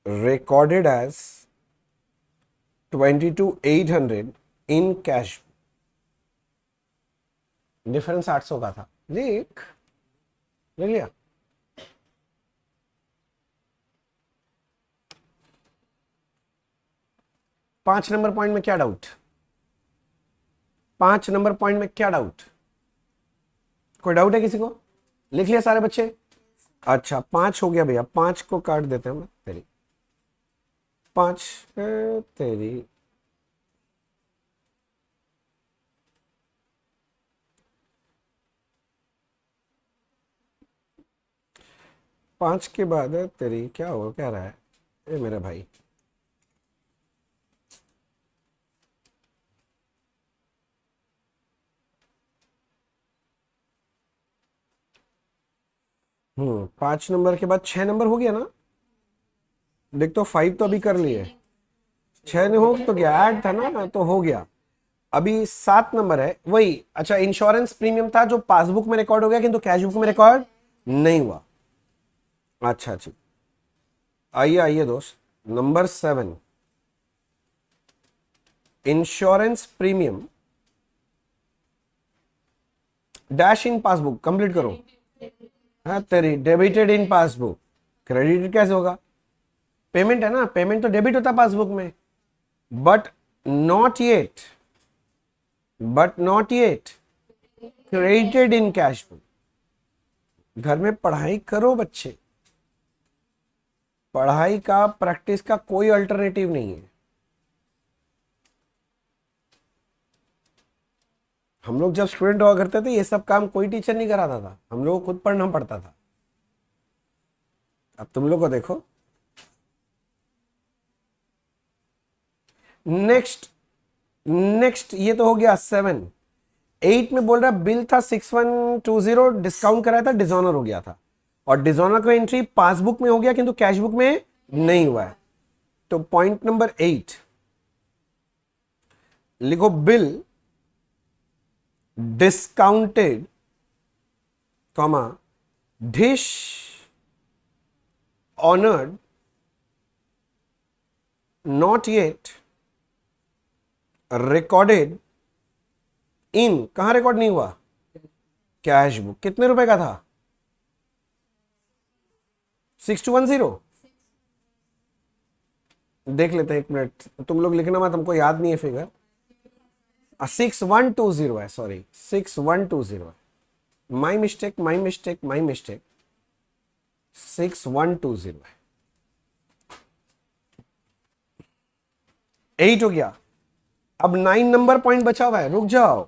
recorded as 22,800 in cash. Difference 800 का था। लिख लिया। पांच नंबर पॉइंट में क्या डाउट? 5 नंबर पॉइंट में क्या डाउट? कोई डाउट है किसी को? लिख लिया सारे बच्चे? अच्छा 5 हो गया भैया, 5 को काट देते हैं तेरी 5 तेरी पांच के बाद तेरी क्या होगा, क्या रहा है ये मेरा भाई? पांच नंबर के बाद 6 नंबर हो गया ना? देख तो 5 तो अभी कर लिए, 6 ने हो तो क्या ऐड था ना, तो हो गया। अभी 7 नंबर है वही। अच्छा इंश्योरेंस प्रीमियम था जो पासबुक में रिकॉर्ड हो गया किंतु कैश बुक में रिकॉर्ड नहीं हुआ। अच्छा अच्छा आइए आइए दोस्त, number 7 insurance premium dash in passbook complete करो। हाँ तेरी डेबिटेड इन पासबुक, क्रेडिटेड कैसे होगा? पेमेंट है ना, पेमेंट तो डेबिट होता पासबुक में, but not yet credited in cash book. घर में पढ़ाई करो बच्चे, पढ़ाई का प्रैक्टिस का कोई अल्टरनेटिव नहीं है। हम लोग जब स्टूडेंट हुआ करते थे ये सब काम कोई टीचर नहीं कराता था, हम लोग को खुद पढ़ना पड़ता था। अब तुम लोग को देखो। नेक्स्ट ये तो हो गया 7। 8 में बोल रहा बिल था 6120, डिस्काउंट कराया था, डिजॉनर हो गया था, और डिजॉनर का एंट्री पासबुक में हो गया किंतु कैश बुक में नहीं हुआ है। तो पॉइंट नंबर 8 लिखो, bill discounted comma dish honoured not yet recorded in, कहां रिकॉर्ड नहीं हुआ? Cash book. कितने रुपए का था? 6210। देख लेते हैं एक मिनट, तुम लोग लिखना मत, हमको याद नहीं है फिगर। 6120 है, सॉरी 6120 है। माई मिस्टेक 6120 है। 8 हो गया। अब 9 नंबर पॉइंट बचा हुआ है, रुक जाओ।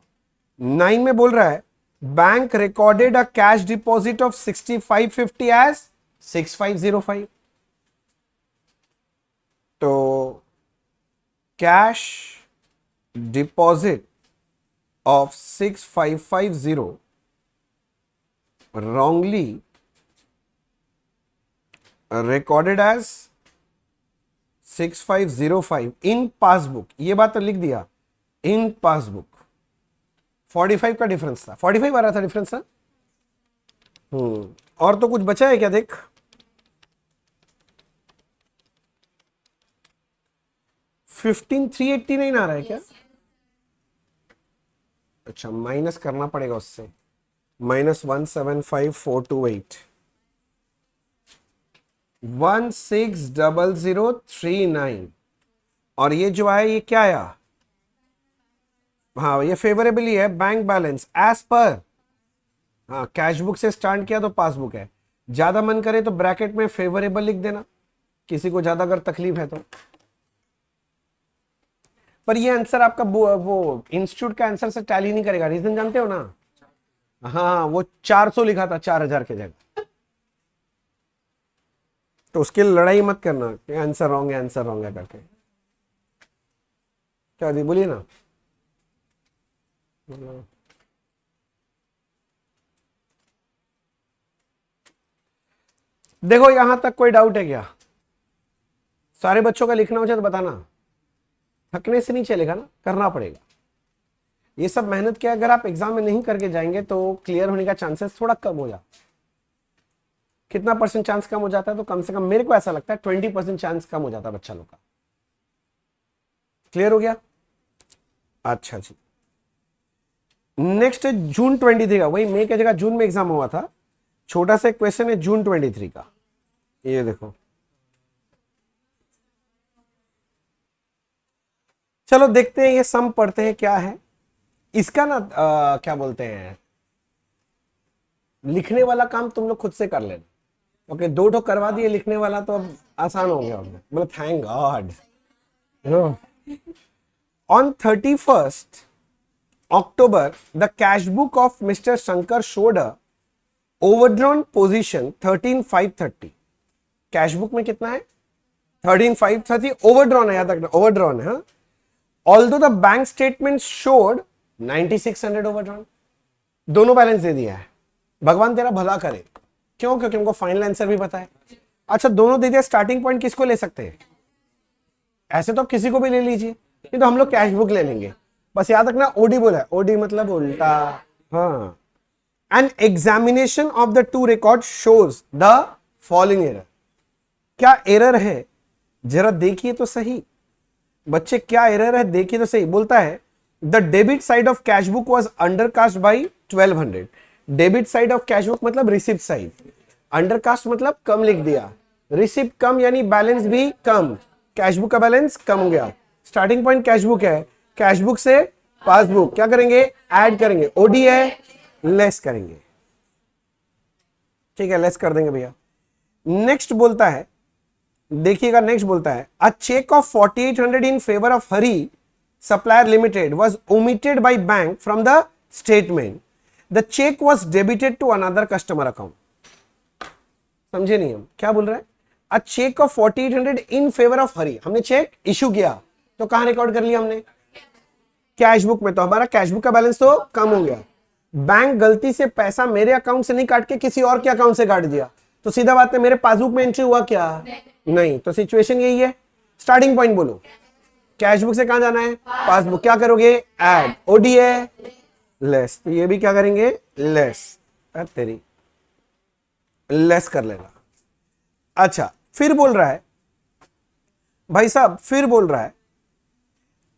9 में बोल रहा है bank recorded a cash deposit of 6550 as 6505। तो cash deposit of 6550 wrongly recorded as 6505 इन पासबुक। ये बात तो लिख दिया, इन पासबुक। 45 का डिफरेंस था, 45 आ रहा था डिफरेंस था। और तो कुछ बचा है क्या? देख 15,389 आ रहा है क्या? अच्छा माइनस करना पड़ेगा उससे, -175,428 160039। और ये जो आया ये क्या आया? हाँ ये फेवरेबल ही है, बैंक बैलेंस एज पर। हाँ कैश बुक से स्टार्ट किया तो पासबुक है। ज्यादा मन करे तो ब्रैकेट में फेवरेबल लिख देना, किसी को ज्यादा अगर तकलीफ है तो। पर ये आंसर आपका वो इंस्टीट्यूट का आंसर से टैली नहीं करेगा। रीजन जानते हो ना? हाँ वो 400 लिखा था 4000 के जगह, तो उसके लिए लड़ाई मत करना कि आंसर रॉन्ग है करके। क्या दी बोलिए ना। देखो यहां तक कोई डाउट है क्या? सारे बच्चों का लिखना हो जाए तो बताना, थकने से नहीं चलेगा ना, करना पड़ेगा। ये सब मेहनत के अगर आप एग्जाम में नहीं करके जाएंगे तो क्लियर होने का चांसेस थोड़ा कम हो जाता। कितना परसेंट चांस कम हो जाता है? तो कम से कम मेरे को ऐसा लगता है 20% चांस कम हो जाता है बच्चा लोग का। क्लियर हो गया? अच्छा जी। नेक्स्ट है जून 23 का, वही मई की जगह जून में एग्जाम हुआ था। छोटा सा क्वेश्चन है जून 23 का, ये देखो। चलो देखते हैं, ये सम पढ़ते हैं क्या है इसका ना। क्या बोलते हैं, लिखने वाला काम तुम लोग खुद से कर लेना। ओके, 2 ठो करवा दिए लिखने वाला, तो अब आसान हो गया। बोले thank God. On 31st October, the cash book of Mr. Shankar showed a overdrawn position 13,530। Cash book में कितना है? 13,530 ओवरड्रॉन है, याद रखना ओवरड्रॉन है। Although the bank statement showed 9,600 overdrawn. दोनों बैलेंस दे दिया है। भगवान तेरा भला करे। क्यों? क्योंकि हमको फाइनल आंसर भी पता है। अच्छा, दोनों दे दिया, स्टार्टिंग पॉइंट किसको ले सकते हैं? ऐसे तो आप किसी को भी ले लीजिए, ये तो हम लोग कैश बुक ले लेंगे। बस याद रखना ओडी बोला है, ओडी मतलब उल्टा। हाँ, an examination of the two record shows the following error. क्या एरर है जरा देखिए तो सही बच्चे, क्या एरर है देखिए तो सही। बोलता है the debit side of cash book was undercast by 1200। Debit side of cash book मतलब रिसिप्ट साइड, अंडरकास्ट मतलब कम लिख दिया, रिसिप्ट कम यानी बैलेंस भी कम, कैश बुक का बैलेंस कम हो गया। स्टार्टिंग पॉइंट कैश बुक है, कैश बुक से पासबुक क्या करेंगे? ऐड करेंगे। ओडी है, लेस करेंगे। ठीक है, लेस कर देंगे भैया। नेक्स्ट बोलता है, देखिएगा नेक्स्ट बोलता है a cheque of 4800 in favour of Hari supplier limited was omitted by bank from the statement. The cheque was debited to another customer account. समझे नहीं हम क्या बोल रहे हैं? A cheque of 4800 in favour of Hari, हमने चेक इशू किया तो कहां रिकॉर्ड कर लिया हमने? कैश बुक में। तो हमारा कैश बुक का बैलेंस तो कम हो गया। बैंक गलती से पैसा मेरे अकाउंट से नहीं काट के किसी और के अकाउंट से काट दिया, तो सीधा बात है मेरे पासबुक में एंट्री हुआ क्या? नहीं। तो सिचुएशन यही है। स्टार्टिंग पॉइंट बोलो, कैश बुक से कहां जाना है? पासबुक। क्या करोगे? ऐड। ओडी है, लेस। तो ये भी क्या करेंगे? लेस। तेरी लेस कर लेना। अच्छा, फिर बोल रहा है भाई साहब, फिर बोल रहा है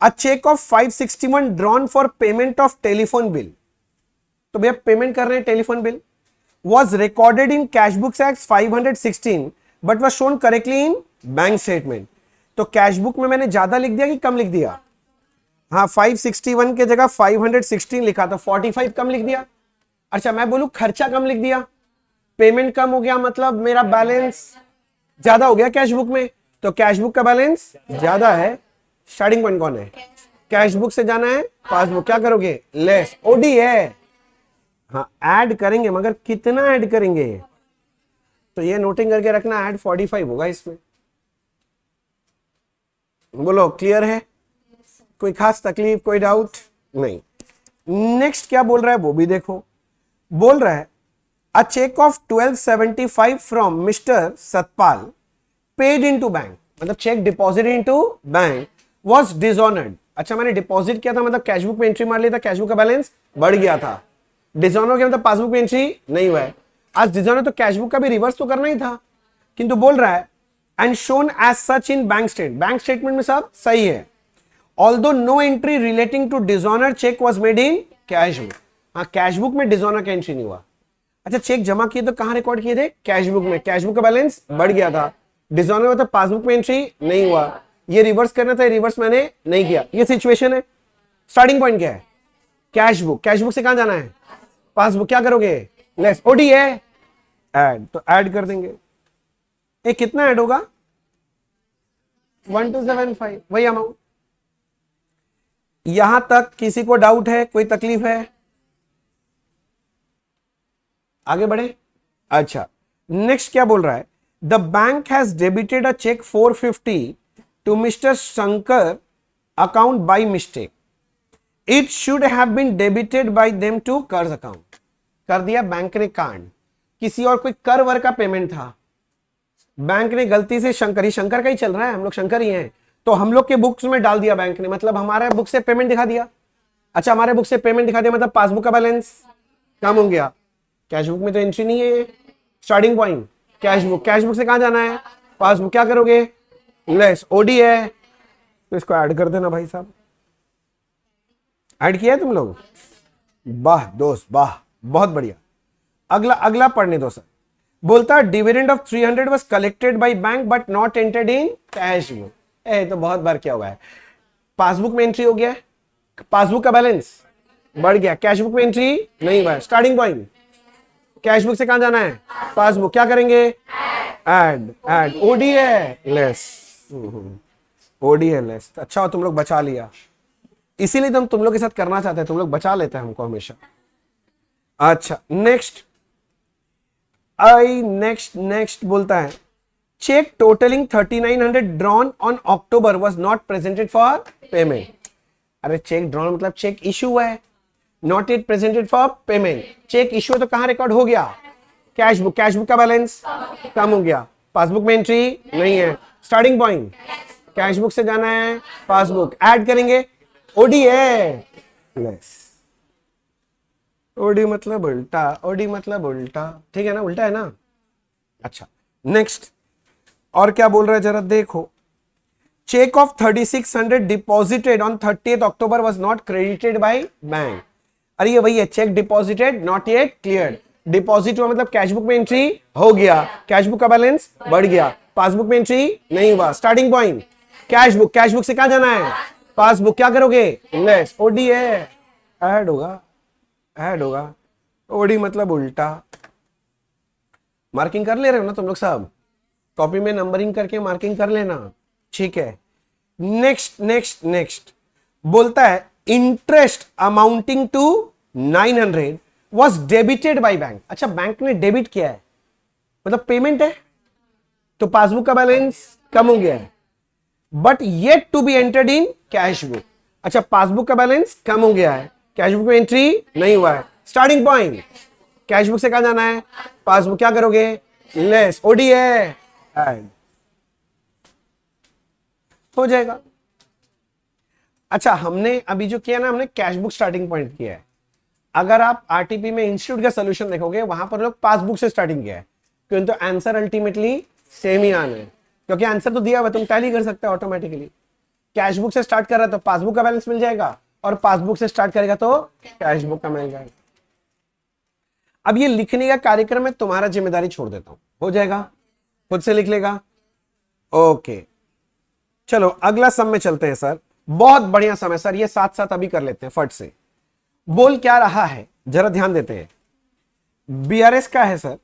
a cheque of 561 drawn for payment of telephone bill. तो भैया पेमेंट कर रहे हैं telephone bill, was recorded in cash books as 516 but was shown correctly in bank statement. तो कैश बुक में मैंने ज्यादा लिख दिया कि कम लिख दिया? हाँ, 561 के जगह 516 लिखा, तो 45 कम लिख दिया। अच्छा, मैं बोलूं खर्चा कम लिख दिया, पेमेंट कम हो गया, मतलब मेरा बैलेंस ज्यादा हो गया कैश बुक में। तो कैश बुक का बैलेंस ज्यादा है। स्टार्टिंग पॉइंट कौन है? कैश बुक से जाना है पासबुक। क्या करोगे? लेस। ओडी है। हाँ, ऐड करेंगे, मगर कितना ऐड करेंगे? तो ये नोटिंग करके रखना, ऐड 45 होगा इसमें। बोलो क्लियर है? कोई खास तकलीफ, कोई डाउट नहीं? नेक्स्ट क्या बोल रहा है वो भी देखो। बोल रहा है a cheque of 1275 from mister Satpal paid into bank, मतलब cheque deposit into bank was dishonoured. अच्छा, मैंने डिपॉजिट किया था मतलब कैश बुक में एंट्री मार लिया था, कैश बुक का बैलेंस बढ़ गया था। डिसऑनर के मतलब पासबुक में एंट्री नहीं हुआ है। आज डिसऑनर तो कैश बुक का भी रिवर्स तो करना ही था, किंतु बोल रहा है and shown as such in bank statement. Bank statement में सब सही है। Although no entry relating to dishonour cheque was made in cash book. हाँ, कैश बुक में डिसऑनर का एंट्री नहीं हुआ। अच्छा, चेक जमा किए तो कहां रिकॉर्ड किए थे? कैश बुक में। कैश बुक का बैलेंस बढ़ गया था, डिसऑनर हुआ तो पासबुक में एंट्री नहीं हुआ। ये रिवर्स करना था, रिवर्स मैंने नहीं किया। ये सिचुएशन है। स्टार्टिंग पॉइंट क्या है? Cash book. कैश बुक से कहां जाना है? पासबुक। क्या करोगे? लेस। ओडी है, ऐड। तो ऐड कर देंगे। ये कितना ऐड होगा? 1275, वही अमाउंट। यहां तक किसी को डाउट है, कोई तकलीफ है? आगे बढ़े। अच्छा, नेक्स्ट क्या बोल रहा है? The bank has debited a cheque 450 to mister Shankar account by mistake. It should have been debited by them to कर्ज अकाउंट। कर दिया बैंक ने कांड। किसी और कोई कर वर का पेमेंट था, बैंक ने गलती से शंकर ही, शंकर का ही चल रहा है, हम लोग शंकर ही हैं, तो हम लोग के बुक्स में डाल दिया बैंक ने, मतलब हमारा बुक से पेमेंट दिखा दिया। अच्छा, हमारे बुक से पेमेंट दिखा दिया, मतलब पासबुक का बैलेंस कम हो गया। कैश बुक में तो एंट्री नहीं है, starting point cash book. Cash book से कहां जाना है? पासबुक। क्या करोगे? लेस ओडी है, तो इसको ऐड कर देना भाई साहब। ऐड किया है तुम लोग? वाह दोस्त वाह, बहुत बढ़िया। अगला अगला पढ़ने दो सर। बोलता है dividend of 300 was collected by bank but not entered in cash book. तो बहुत बार क्या हुआ है, पासबुक में एंट्री हो गया, पासबुक का बैलेंस बढ़ गया, कैश बुक में एंट्री नहीं हुआ। स्टार्टिंग पॉइंट कैश बुक से कहां जाना है? पासबुक। क्या करेंगे? ऐड। ऐड ओडी है लेस, ओडी है लेस। अच्छा हो तुम लोग बचा लिया, इसीलिए तुम लोग के साथ करना चाहते हैं, तुम लोग बचा लेते हैं हमको हमेशा। अच्छा नेक्स्ट, नेक्स्ट बोलता है cheque totalling 3900 drawn on October was not presented for payment. अरे चेक ड्रॉन मतलब चेक इशू है, not it presented for payment. Cheque issue तो कहां रिकॉर्ड हो गया? Cash book. कैश बुक का बैलेंस कम हो गया, पासबुक में एंट्री नहीं है। स्टार्टिंग पॉइंट कैश बुक से जाना है पासबुक। ऐड करेंगे, ओडी है लेस। ओडी मतलब उल्टा, ओडी मतलब उल्टा, ठीक है ना? उल्टा है ना? अच्छा नेक्स्ट, और क्या बोल रहा है जरा देखो। Cheque of 3600 deposited on 30th October was not credited by bank. अरे ये वही है, cheque deposited not yet cleared. Deposit हुआ मतलब कैश बुक में एंट्री हो गया, कैश बुक का बैलेंस बढ़ गया, पासबुक में एंट्री नहीं हुआ। Starting point cash book. Cash book से कहां जाना है? पासबुक। क्या करोगे? लेस ओडी है, ऐड होगा, ऐड होगा। ओडी मतलब उल्टा। मार्किंग कर ले रहे हो ना तुम लोग सब? कॉपी में नंबरिंग करके मार्किंग कर लेना, ठीक है। नेक्स्ट नेक्स्ट नेक्स्ट बोलता है interest amounting to 900 was debited by bank. अच्छा, बैंक ने डेबिट किया है मतलब पेमेंट है, तो पासबुक का बैलेंस कम हो गया है, but yet to be entered in cash book. अच्छा, पासबुक का बैलेंस कम हो गया है, कैश बुक में एंट्री नहीं हुआ है। स्टार्टिंग पॉइंट कैश बुक से कहां जाना है? पासबुक। क्या करोगे? लेस ओडी है, ऐड हो जाएगा। अच्छा, हमने अभी जो किया ना, हमने कैश बुक स्टार्टिंग पॉइंट किया है। अगर आप आरटीपी में इंस्टीट्यूट का सॉल्यूशन देखोगे, वहां पर लोग पासबुक से स्टार्टिंग किया है, क्योंकि तो आंसर अल्टीमेटली सेम ही आना है, क्योंकि आंसर तो दिया हुआ, तुम टैली कर सकते हो ऑटोमेटिकली। कैश बुक से स्टार्ट कर रहा है तो पासबुक का बैलेंस मिल जाएगा, और पासबुक से स्टार्ट करेगा तो कैश बुक का मिल जाएगा। अब ये लिखने का कार्यक्रम है, तुम्हारा जिम्मेदारी छोड़ देता हूं, हो जाएगा, खुद से लिख लेगा। ओके चलो अगला सम में चलते हैं सर। बहुत बढ़िया सम है सर, ये साथ साथ अभी कर लेते हैं फट से। बोल क्या रहा है जरा ध्यान देते हैं। बीआरएस का है सर।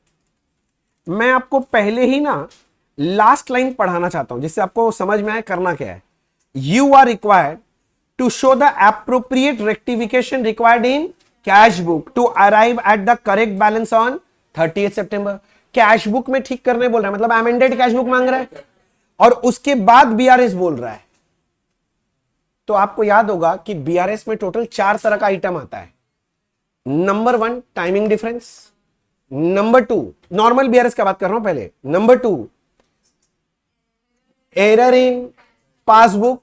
मैं आपको पहले ही ना लास्ट लाइन पढ़ाना चाहता हूं, जिससे आपको समझ में आए करना क्या है। You are required to show the appropriate rectification required in cash book to arrive at the correct balance on 30th September. Cash book में ठीक करने बोल रहा है, मतलब अमेंडेड कैश बुक मांग रहा है, और उसके बाद बीआरएस बोल रहा है। तो आपको याद होगा कि बीआरएस में टोटल 4 तरह का आइटम आता है। Number 1 timing difference, number 2 normal BRS का बात कर रहा हूं पहले, नंबर 2 एरर इन पासबुक,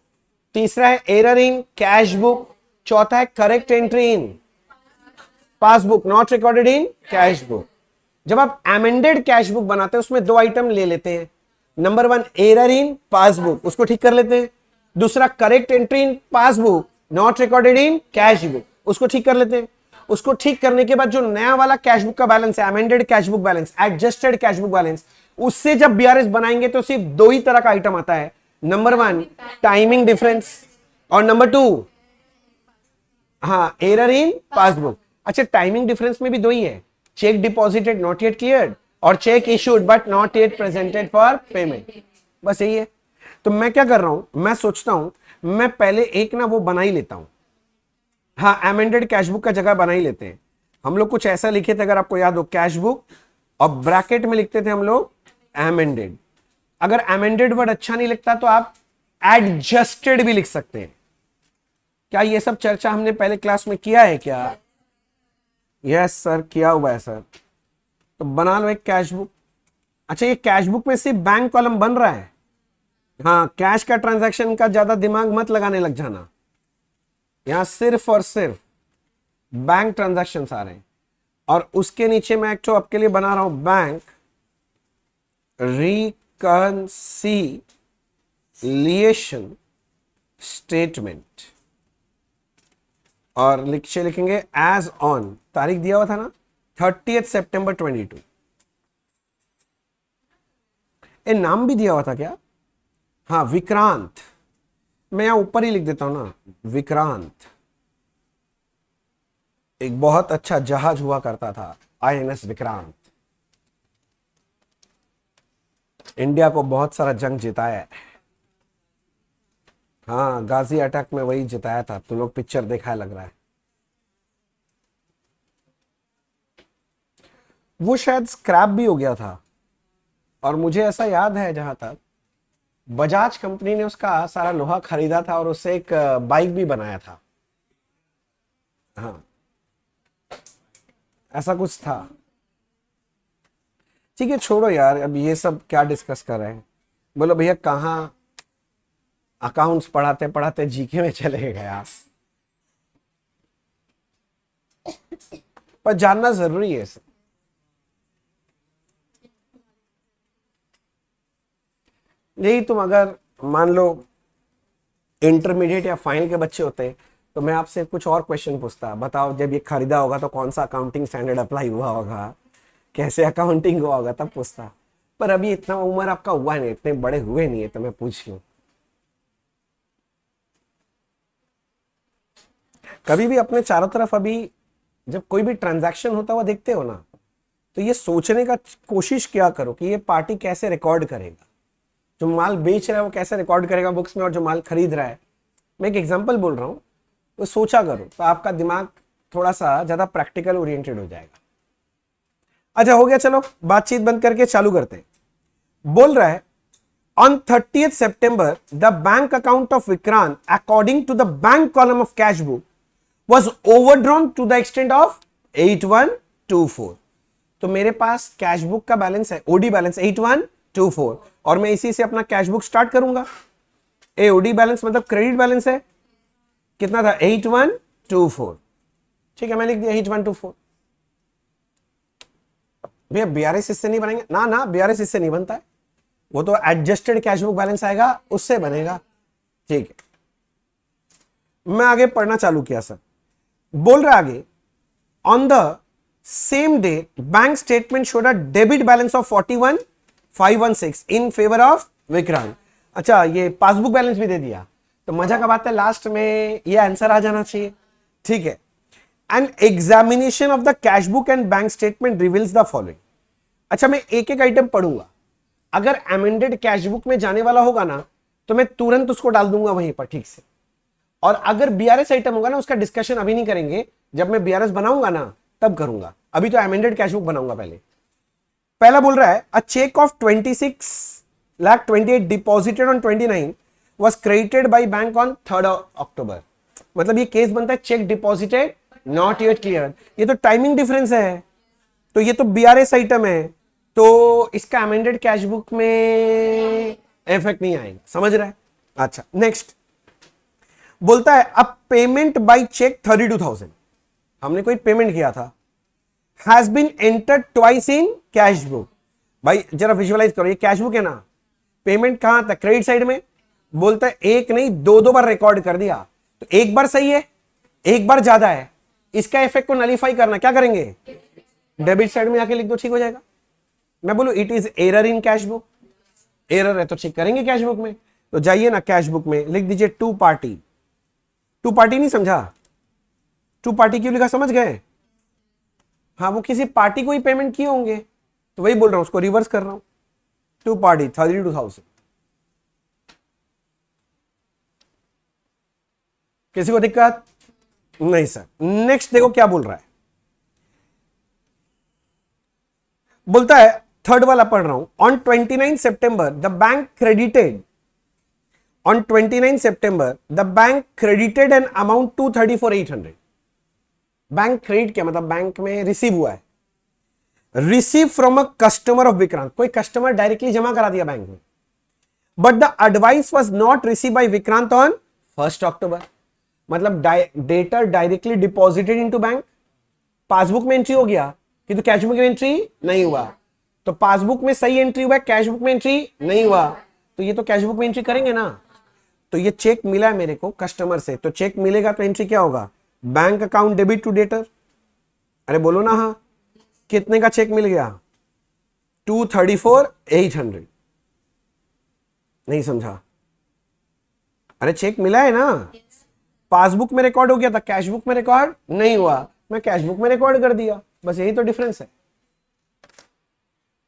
तीसरा है एरर इन कैश बुक, चौथा है correct entry in passbook not recorded in cash book. जब आप अमेंडेड कैश बुक बनाते हैं उसमें 2 आइटम ले लेते हैं। नंबर 1 एरर इन पासबुक, उसको ठीक कर लेते हैं। दूसरा correct entry in passbook not recorded in cash book, उसको ठीक कर लेते हैं। उसको ठीक करने के बाद जो नया वाला कैश बुक का बैलेंस है, amended cash book balance, adjusted cash book balance, उससे जब बीआरएस बनाएंगे तो सिर्फ 2 ही तरह का आइटम आता है। नंबर 1 टाइमिंग डिफरेंस, और नंबर 2 हाँ एरर इन पासबुक। अच्छा, टाइमिंग डिफरेंस में भी 2 ही है, cheque deposited not yet cleared और cheque issued but not yet presented for payment, बस यही है। तो मैं क्या कर रहा हूं, मैं सोचता हूं मैं पहले एक ना वो बना ही लेता हूं। हाँ, अमेंडेड कैश बुक का जगह बना ही लेते हैं। हम लोग कुछ ऐसा लिखे थे, अगर आपको याद हो, कैश बुक और ब्रैकेट में लिखते थे हम लोग अमेंडेड। अगर अमेंडेड वर्ड अच्छा नहीं लगता तो आप एडजस्टेड भी लिख सकते हैं। क्या ये सब चर्चा हमने पहले क्लास में किया है क्या? यस सर, किया हुआ है सर। तो बना लो एक कैश बुक। अच्छा, ये कैश बुक में सिर्फ बैंक कॉलम बन रहा है, हाँ कैश का ट्रांजैक्शन का ज्यादा दिमाग मत लगाने लग जाना। यहां सिर्फ और सिर्फ बैंक ट्रांजैक्शंस आ रहे हैं, और उसके नीचे मैं एक तो आपके लिए बना रहा हूं बैंक रिकंसिलिएशन स्टेटमेंट, और लिखेंगे एज ऑन, तारीख दिया हुआ था ना 30 सितंबर 22। ए नाम भी दिया हुआ था क्या? हाँ विक्रांत, मैं यहां ऊपर ही लिख देता हूं ना, विक्रांत एक बहुत अच्छा जहाज हुआ करता था, आईएनएस विक्रांत, इंडिया को बहुत सारा जंग जिताया है। हाँ गाजी अटैक में वही जिताया था, तुम लोग पिक्चर देखा है लग रहा है। वो शायद स्क्रैप भी हो गया था, और मुझे ऐसा याद है जहां तक बजाज कंपनी ने उसका सारा लोहा खरीदा था और उससे एक बाइक भी बनाया था। हाँ ऐसा कुछ था। ठीक है छोड़ो यार, अब ये सब क्या डिस्कस कर रहे हैं। बोलो भैया कहाँ अकाउंट्स पढ़ाते पढ़ाते जीके में चले गए आप। पर जानना जरूरी है सब। यही तुम अगर मान लो इंटरमीडिएट या फाइनल के बच्चे होते तो मैं आपसे कुछ और क्वेश्चन पूछता, बताओ जब ये खरीदा होगा तो कौन सा अकाउंटिंग स्टैंडर्ड अप्लाई हुआ होगा, कैसे अकाउंटिंग हुआ होगा, तब पूछता। पर अभी इतना उम्र आपका हुआ नहीं, इतने बड़े हुए नहीं है, तो मैं पूछ लूं। कभी भी अपने चारों तरफ अभी जब कोई भी ट्रांजैक्शन होता हुआ देखते हो ना, तो ये सोचने का कोशिश क्या करो कि ये पार्टी कैसे रिकॉर्ड करेगा, जो माल बेच रहा है वो कैसे रिकॉर्ड करेगा बुक्स में, और जो माल खरीद रहा है। मैं एक एग्जांपल बोल रहा हूं, वो सोचा करो तो आपका दिमाग थोड़ा सा ज्यादा प्रैक्टिकल ओरिएंटेड हो जाएगा। अच्छा हो गया, चलो बातचीत बंद करके चालू करते हैं। बोल रहा है on 30th September the bank account of Vikrant according to the bank column of cash book was overdrawn to the extent of 8124। तो मेरे पास कैश बुक का बैलेंस है, ओडी बैलेंस 8124, और मैं इसी से अपना कैश बुक स्टार्ट करूंगा। ओडी बैलेंस मतलब क्रेडिट बैलेंस है, कितना था 8124। ठीक है मैं लिख दिया 8124। भैया बीआरएस इससे नहीं बनेंगे ना, ना बीआरएस इससे नहीं बनता है, वो तो एडजस्टेड कैश बुक बैलेंस आएगा उससे बनेगा। ठीक है मैं आगे पढ़ना चालू किया सर। बोल रहा आगे on the same day bank statement showed a debit balance of 41,516 in favour of Vikrant. अच्छा ये पासबुक बैलेंस भी दे दिया, तो मजा का बात है लास्ट में ये आंसर आ जाना चाहिए। ठीक है an examination of the cash book and bank statement reveals the following. अच्छा मैं एक एक आइटम पढ़ूंगा, अगर अमेंडेड कैश बुक में जाने वाला होगा ना तो मैं तुरंत उसको डाल दूंगा वहीं पर ठीक से, और अगर बीआरएस आइटम होगा ना उसका डिस्कशन अभी नहीं करेंगे, जब मैं बीआरएस बनाऊंगा ना तब करूंगा, अभी तो अमेंडेड कैश बुक बनाऊंगा पहले। पहला बोल रहा है a cheque of 26,28,000 deposited on 29 was credited by bank on 3rd October। मतलब ये केस बनता है cheque deposited not yet clear, ये तो टाइमिंग डिफरेंस है, तो ये तो बीआरएस आइटम है, तो इसका अमेंडेड कैश बुक में इफेक्ट नहीं आएगा, समझ रहा है। अच्छा नेक्स्ट बोलता है अब पेमेंट बाय चेक 32,000, हमने कोई पेमेंट किया था, has been entered twice in cash book. भाई जरा विजुअलाइज करो, ये कैश बुक है ना, पेमेंट कहां था क्रेडिट साइड में। बोलता है एक नहीं दो बार रिकॉर्ड कर दिया, तो एक बार सही है एक बार ज्यादा है, इसका इफेक्ट को नलीफाई करना क्या करेंगे, डेबिट साइड में आके लिख दो, ठीक हो जाएगा। मैं बोलूं it is error in cash book, error है तो चेक करेंगे कैश बुक में, तो जाइए ना कैश बुक में लिख दीजिए टू पार्टी। टू पार्टी नहीं समझा, टू पार्टी क्यों लिखा समझ गए। हाँ वो किसी पार्टी को ही पेमेंट किए होंगे, तो वही बोल रहा हूं उसको रिवर्स कर रहा हूं, टू पार्टी 32,000। किसी को दिक्कत नहीं सर। नेक्स्ट देखो क्या बोल रहा है, बोलता है थर्ड वाला पढ़ रहा हूं, on 29 September the bank credited, on 29 September the bank credited an amount 234,800। Bank credit क्या मतलब बैंक में रिसीव हुआ है, receive from a customer of Vikrant, कोई कस्टमर डायरेक्टली जमा करा दिया बैंक में, but the advice was not receive by Vikrant on 1st October। मतलब debtor directly deposited into bank, passbook में एंट्री हो गया कि तो कैश बुक में एंट्री नहीं हुआ, तो पासबुक में सही एंट्री हुआ, कैश बुक में एंट्री नहीं हुआ, तो ये तो कैश बुक में एंट्री करेंगे ना। तो ये चेक मिला है मेरे को कस्टमर से, तो चेक मिलेगा तो एंट्री क्या होगा, bank account debit to debtor. अरे बोलो ना हाँ, कितने का चेक मिल गया, 234,800। नहीं समझा, अरे चेक मिला है ना, पासबुक में रिकॉर्ड हो गया था, कैश बुक में रिकॉर्ड नहीं हुआ, मैं कैश बुक में रिकॉर्ड कर दिया, बस यही तो डिफरेंस है।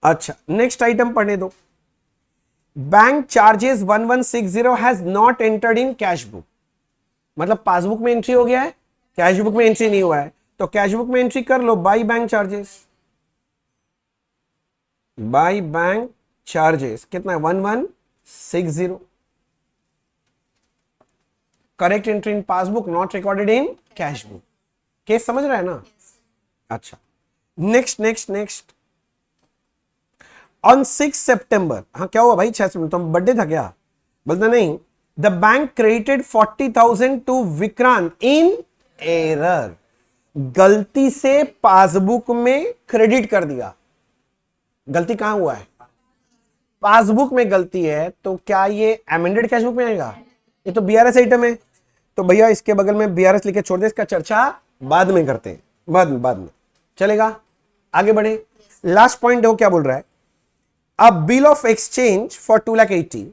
अच्छा नेक्स्ट आइटम पढ़ने दो, bank charges 1160 has not entered in cash book, मतलब पासबुक में एंट्री हो गया है, कैश बुक में एंट्री नहीं हुआ है, तो कैश बुक में एंट्री कर लो, by bank charges, by bank charges कितना है 1160, correct entry in passbook, not recorded in cash book. Case समझ रहा है ना। अच्छा नेक्स्ट नेक्स्ट नेक्स्ट, ऑन 6 सितंबर, हाँ क्या हुआ भाई 6 सितंबर तो बर्थडे था क्या, बोलते नहीं, the bank credited 40,000 to Vikrant in error, गलती से पासबुक में क्रेडिट कर दिया, गलती कहां हुआ है, पासबुक में गलती है, तो क्या ये अमेंडेड कैश बुक में आएगा, ये तो बीआरएस आइटम है, तो भैया इसके बगल में बीआरएस लिखे छोड़ दे, इसका चर्चा बाद में करते हैं, बाद में चलेगा, आगे बढ़े। लास्ट पॉइंट देखो क्या बोल रहा है, अ bill of exchange for 2,80,000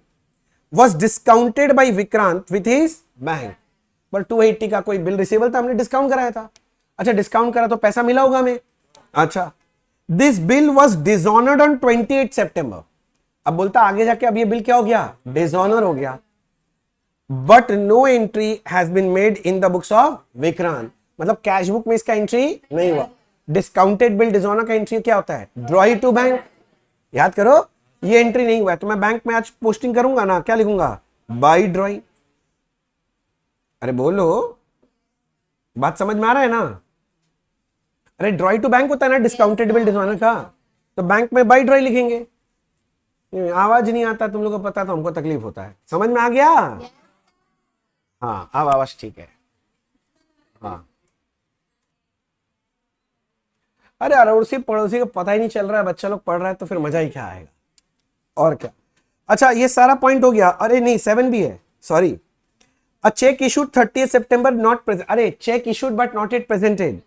was discounted by Vikrant with his bank, पर 280 का कोई बिल रिसीवेबल था, हमने डिस्काउंट कराया था, अच्छा डिस्काउंट करा तो पैसा मिला होगा हमें, अच्छा this bill was dishonoured on 28 सितंबर, अब बोलता आगे जाके अब ये बिल क्या हो गया, डिसऑनर हो गया, but no entry has been made in the books of Vikrant, मतलब कैश बुक में इसका एंट्री नहीं हुआ, डिस्काउंटेड बिल डिसऑनर का एंट्री क्या होता है, ड्रॉई टू बैंक, याद करो ये एंट्री नहीं हुआ है, तो मैं बैंक में आज पोस्टिंग करूंगा ना, क्या लिखूंगा, बाई ड्रॉई। अरे बोलो, बात समझ में आ रहा है ना, अरे ड्रॉई टू बैंक होता है ना डिस्काउंटेड बिल डिसऑनर का, तो बैंक में बाई ड्रॉई लिखेंगे, आवाज नहीं आता तुम लोगों को पता, तो हमको तकलीफ होता है, समझ में आ गया, हाँ अब आवाज ठीक है, हाँ अरे अड़ोसी पड़ोसी को पता ही नहीं चल रहा है, बच्चा लोग पढ़ रहा है तो फिर मजा ही क्या आएगा, और क्या। अच्छा ये सारा पॉइंट हो गया, अरे नहीं 7 भी है, सॉरी, अ चेक इशूड 30 सितंबर नॉट प्रेजेंट, अरे cheque issued but not it presented,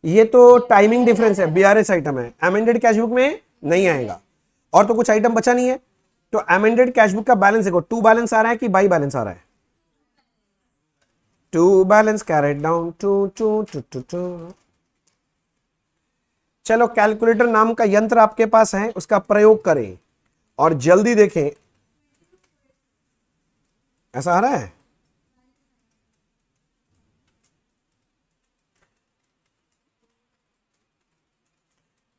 ये तो टाइमिंग डिफरेंस है, बीआरएस आइटम है, अमेंडेड कैश बुक में नहीं आएगा, और तो कुछ आइटम बचा नहीं है, तो अमेंडेड कैश बुक का बैलेंस देखो, 2 बैलेंस आ रहा है कि बाई बैलेंस आ रहा है, 2 बैलेंस कैरेड डाउन टू। चलो कैलकुलेटर नाम का यंत्र आपके पास है, उसका प्रयोग करें और जल्दी देखें, ऐसा आ रहा है,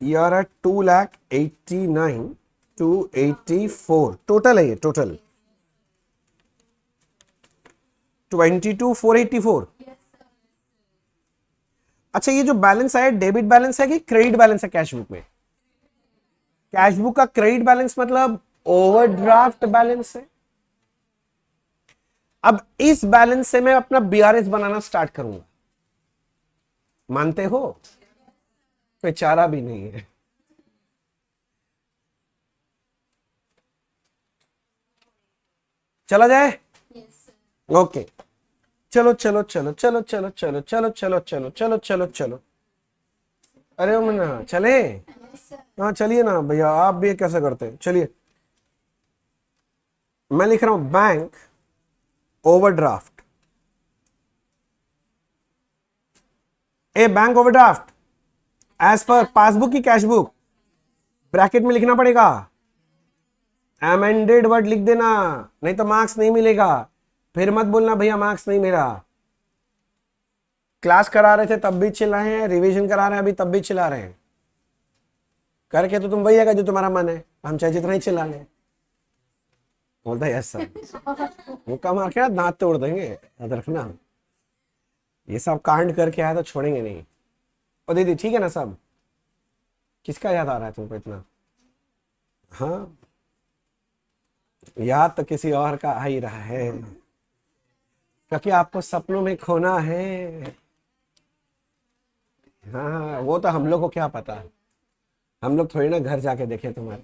ये आ रहा है 2,89,284 टोटल है, ये टोटल 22,484। अच्छा ये जो बैलेंस आया डेबिट बैलेंस है कि क्रेडिट बैलेंस है कैश बुक में, कैश बुक का क्रेडिट बैलेंस मतलब ओवरड्राफ्ट बैलेंस है, अब इस बैलेंस से मैं अपना बीआरएस बनाना स्टार्ट करूंगा, मानते हो, बेचारा भी नहीं है, चला जाए, ओके चलो चलो चलो चलो चलो चलो चलो चलो चलो चलो चलो चलो, अरे मना चले, हाँ चलिए ना भैया, आप भी कैसे करते हैं, चलिए मैं लिख रहा हूं bank overdraft, a bank overdraft as per passbook की कैश बुक, ब्रैकेट में लिखना पड़ेगा, अमेंडेड वर्ड लिख देना, नहीं तो मार्क्स नहीं मिलेगा, फिर मत बोलना भैया मार्क्स नहीं मिला, क्लास करा रहे थे तब भी चिल्लाए हैं, रिवीजन करा रहे हैं अभी तब भी चिल्ला रहे हैं, करके तो तुम वही है जो तुम्हारा मन है, हम चाहे जितना ही चिल्ला लें, बोलता है यस सर, मुक्का मार के दांत तोड़ देंगे, याद रखना, ये सब कांड करके आया तो छोड़ेंगे नहीं। और दीदी ठीक है ना सब, किसका याद आ रहा है तुमको इतना, हाँ याद तो किसी और का आ ही रहा है, क्योंकि आपको सपनों में खोना है। हाँ वो तो हम लोग को क्या पता, हम लोग थोड़ी ना घर जाके देखे तुम्हारे।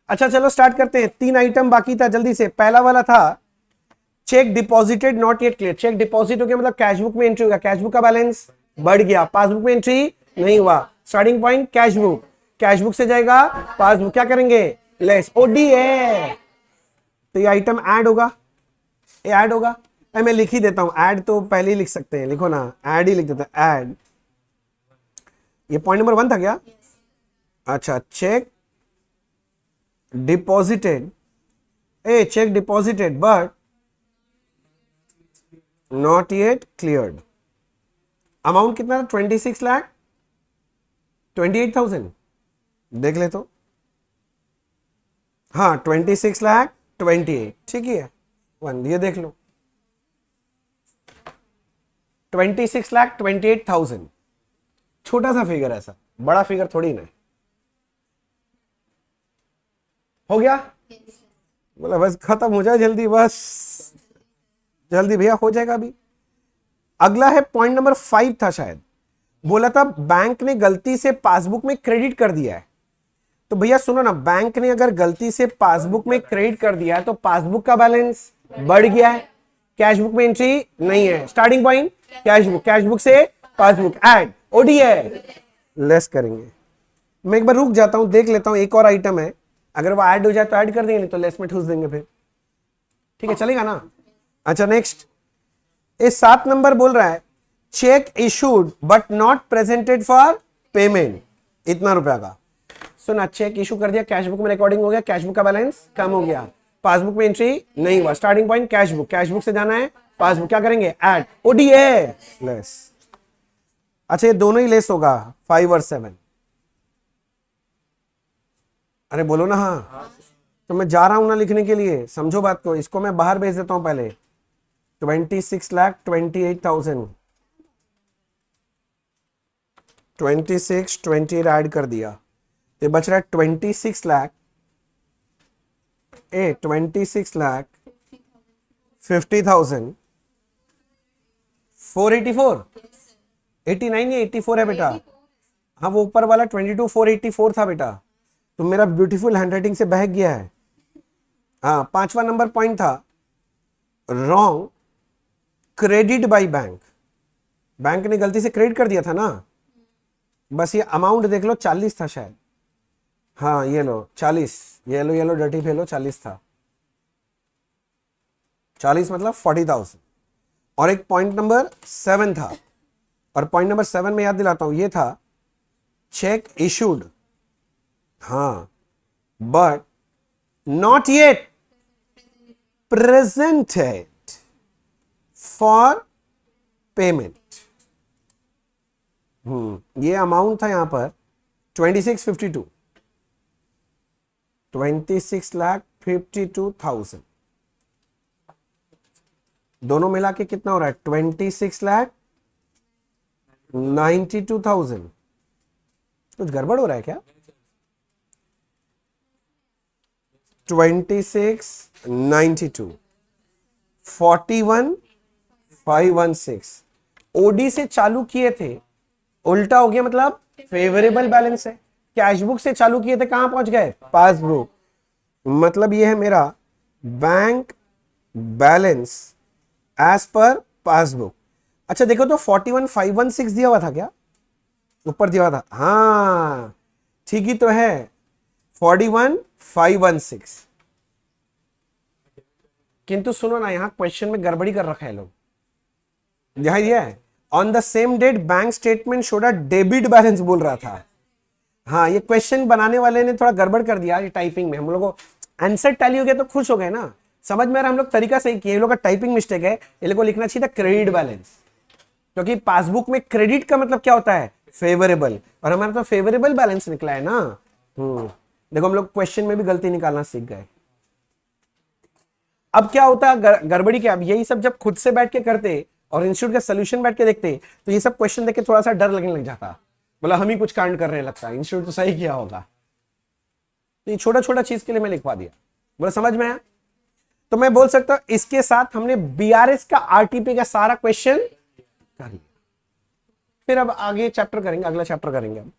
अच्छा चलो स्टार्ट करते हैं, 3 आइटम बाकी था जल्दी से। पहला वाला था cheque deposited not yet clear. Cheque deposit हो गया मतलब कैशबुक में एंट्री हो गया, कैशबुक का बैलेंस बढ़ गया, पासबुक में एंट्री नहीं हुआ। स्टार्टिंग पॉइंट कैशबुक, कैशबुक से जाएगा पासबुक, क्या करेंगे लेस, ओडी है तो ये आइटम ऐड होगा, ये ऐड होगा। मैं लिख ही देता हूं, ऐड तो पहले ही लिख सकते हैं, लिखो ना ऐड ही लिख देता है, ऐड। ये पॉइंट नंबर 1 था क्या? अच्छा check deposited, A check deposited but not yet cleared. Amount कितना था? 26 लाख 28,000। देख ले तो, हाँ 26 लाख 28, ठीक ही है। 1 ये देख लो, 26 लाख 28,000, छोटा सा फिगर, ऐसा बड़ा फिगर थोड़ी ना है। हो गया? बोला बस खत्म हो जाए जल्दी, बस जल्दी भैया हो जाएगा अभी। अगला है पॉइंट नंबर 5 था शायद, बोला था बैंक ने गलती से पासबुक में क्रेडिट कर दिया है। तो भैया सुनो ना, बैंक ने अगर गलती से पासबुक में क्रेडिट कर दिया है तो पासबुक का बैलेंस बढ़ गया है, कैशबुक में एंट्री नहीं है। स्टार्टिंग पॉइंट कैशबुक, कैशबुक से पासबुक ऐड, ओडी है, लेस करेंगे। मैं एक बार रुक जाता हूं, देख लेता हूं, एक और आइटम है, अगर वो ऐड हो जाए तो ऐड कर देंगे, नहीं तो लेस में ठूस देंगे फिर, ठीक है चलेगा ना। अच्छा नेक्स्ट, इस 7 नंबर बोल रहा है check issued but not presented for payment, इतना रुपया का। सुना, चेक इशू कर दिया, कैशबुक में रिकॉर्डिंग हो गया, कैशबुक का बैलेंस कम हो गया, पासबुक में एंट्री नहीं हुआ। स्टार्टिंग पॉइंट कैशबुक, कैशबुक से जाना है पासबुक, क्या करेंगे ऐड, ओडीए लेस। अच्छा ये दोनों ही लेस होगा 5 और 7। अरे बोलो ना हाँ, तो मैं जा रहा हूं ना लिखने के लिए, समझो बात को, इसको मैं बाहर भेज देता हूं पहले। 26 लाख 28,000, 26 28 ऐड कर दिया, ये बच रहा है 26 लाख, 26 लाख 50,000 484, 89 या 84 है बेटा, हाँ वो ऊपर वाला 22 484 था बेटा, तो मेरा ब्यूटीफुल हैंडराइटिंग से बहक गया है। हाँ 5वां नंबर पॉइंट था wrong credit by bank, bank ने गलती से क्रेडिट कर दिया था ना, बस ये अमाउंट देख लो 40 था शायद, हाँ ये लो 40, येलो येलो डर्टी फेलो 40 था, 40 मतलब 40,000। और एक पॉइंट नंबर 7 था, और पॉइंट नंबर 7 में याद दिलाता हूं, ये था चेक इशूड, हाँ but not yet presented for payment. ये अमाउंट था यहां पर 2652, 26,52,000, दोनों मिला के कितना हो रहा है 26,92,000। कुछ गड़बड़ हो रहा है क्या? 26,92 41,516 ओडी से चालू किए थे, उल्टा हो गया मतलब फेवरेबल बैलेंस है। कैशबुक से चालू किए थे, कहां पहुंच गए पासबुक, मतलब ये है मेरा bank balance as per passbook. अच्छा देखो तो 41,516 दिया हुआ था क्या, ऊपर दिया हुआ था, हाँ ठीक ही तो है 41,516। किंतु सुनो ना, यहां क्वेश्चन में गड़बड़ी कर रखा है लोग, यहां दिया है on the same date bank statement showed a debit balance बोल रहा था। हाँ ये क्वेश्चन बनाने वाले ने थोड़ा गड़बड़ कर दिया ये टाइपिंग में, हम लोगों को आंसर टैली हो गया तो खुश हो गए ना, समझ में आ रहा, हम लोग तरीका सही किए, ये लोग का टाइपिंग मिस्टेक है, ये लोग को लिखना चाहिए था क्रेडिट बैलेंस, क्योंकि पासबुक में क्रेडिट का मतलब क्या होता है फेवरेबल, और हमारा तो फेवरेबल बैलेंस निकला है ना। देखो हम लोग क्वेश्चन में भी गलती निकालना सीख गए। अब क्या होता है गड़बड़ी क्या, अब यही सब जब खुद से बैठ के करते और इंस्टीट्यूट का सोल्यूशन बैठ के देखते तो ये सब क्वेश्चन देख के थोड़ा सा डर लगने लग जाता, बोला हम ही कुछ कांड कर रहे लगता है, इंस्टीट्यूट तो सही किया होगा। तो ये छोटा छोटा चीज के लिए मैं लिखवा दिया, बोला समझ में आया। तो मैं बोल सकता हूं इसके साथ हमने बीआरएस का आरटीपी का सारा क्वेश्चन कर लिया। फिर अब आगे चैप्टर करेंगे, अगला चैप्टर करेंगे हम।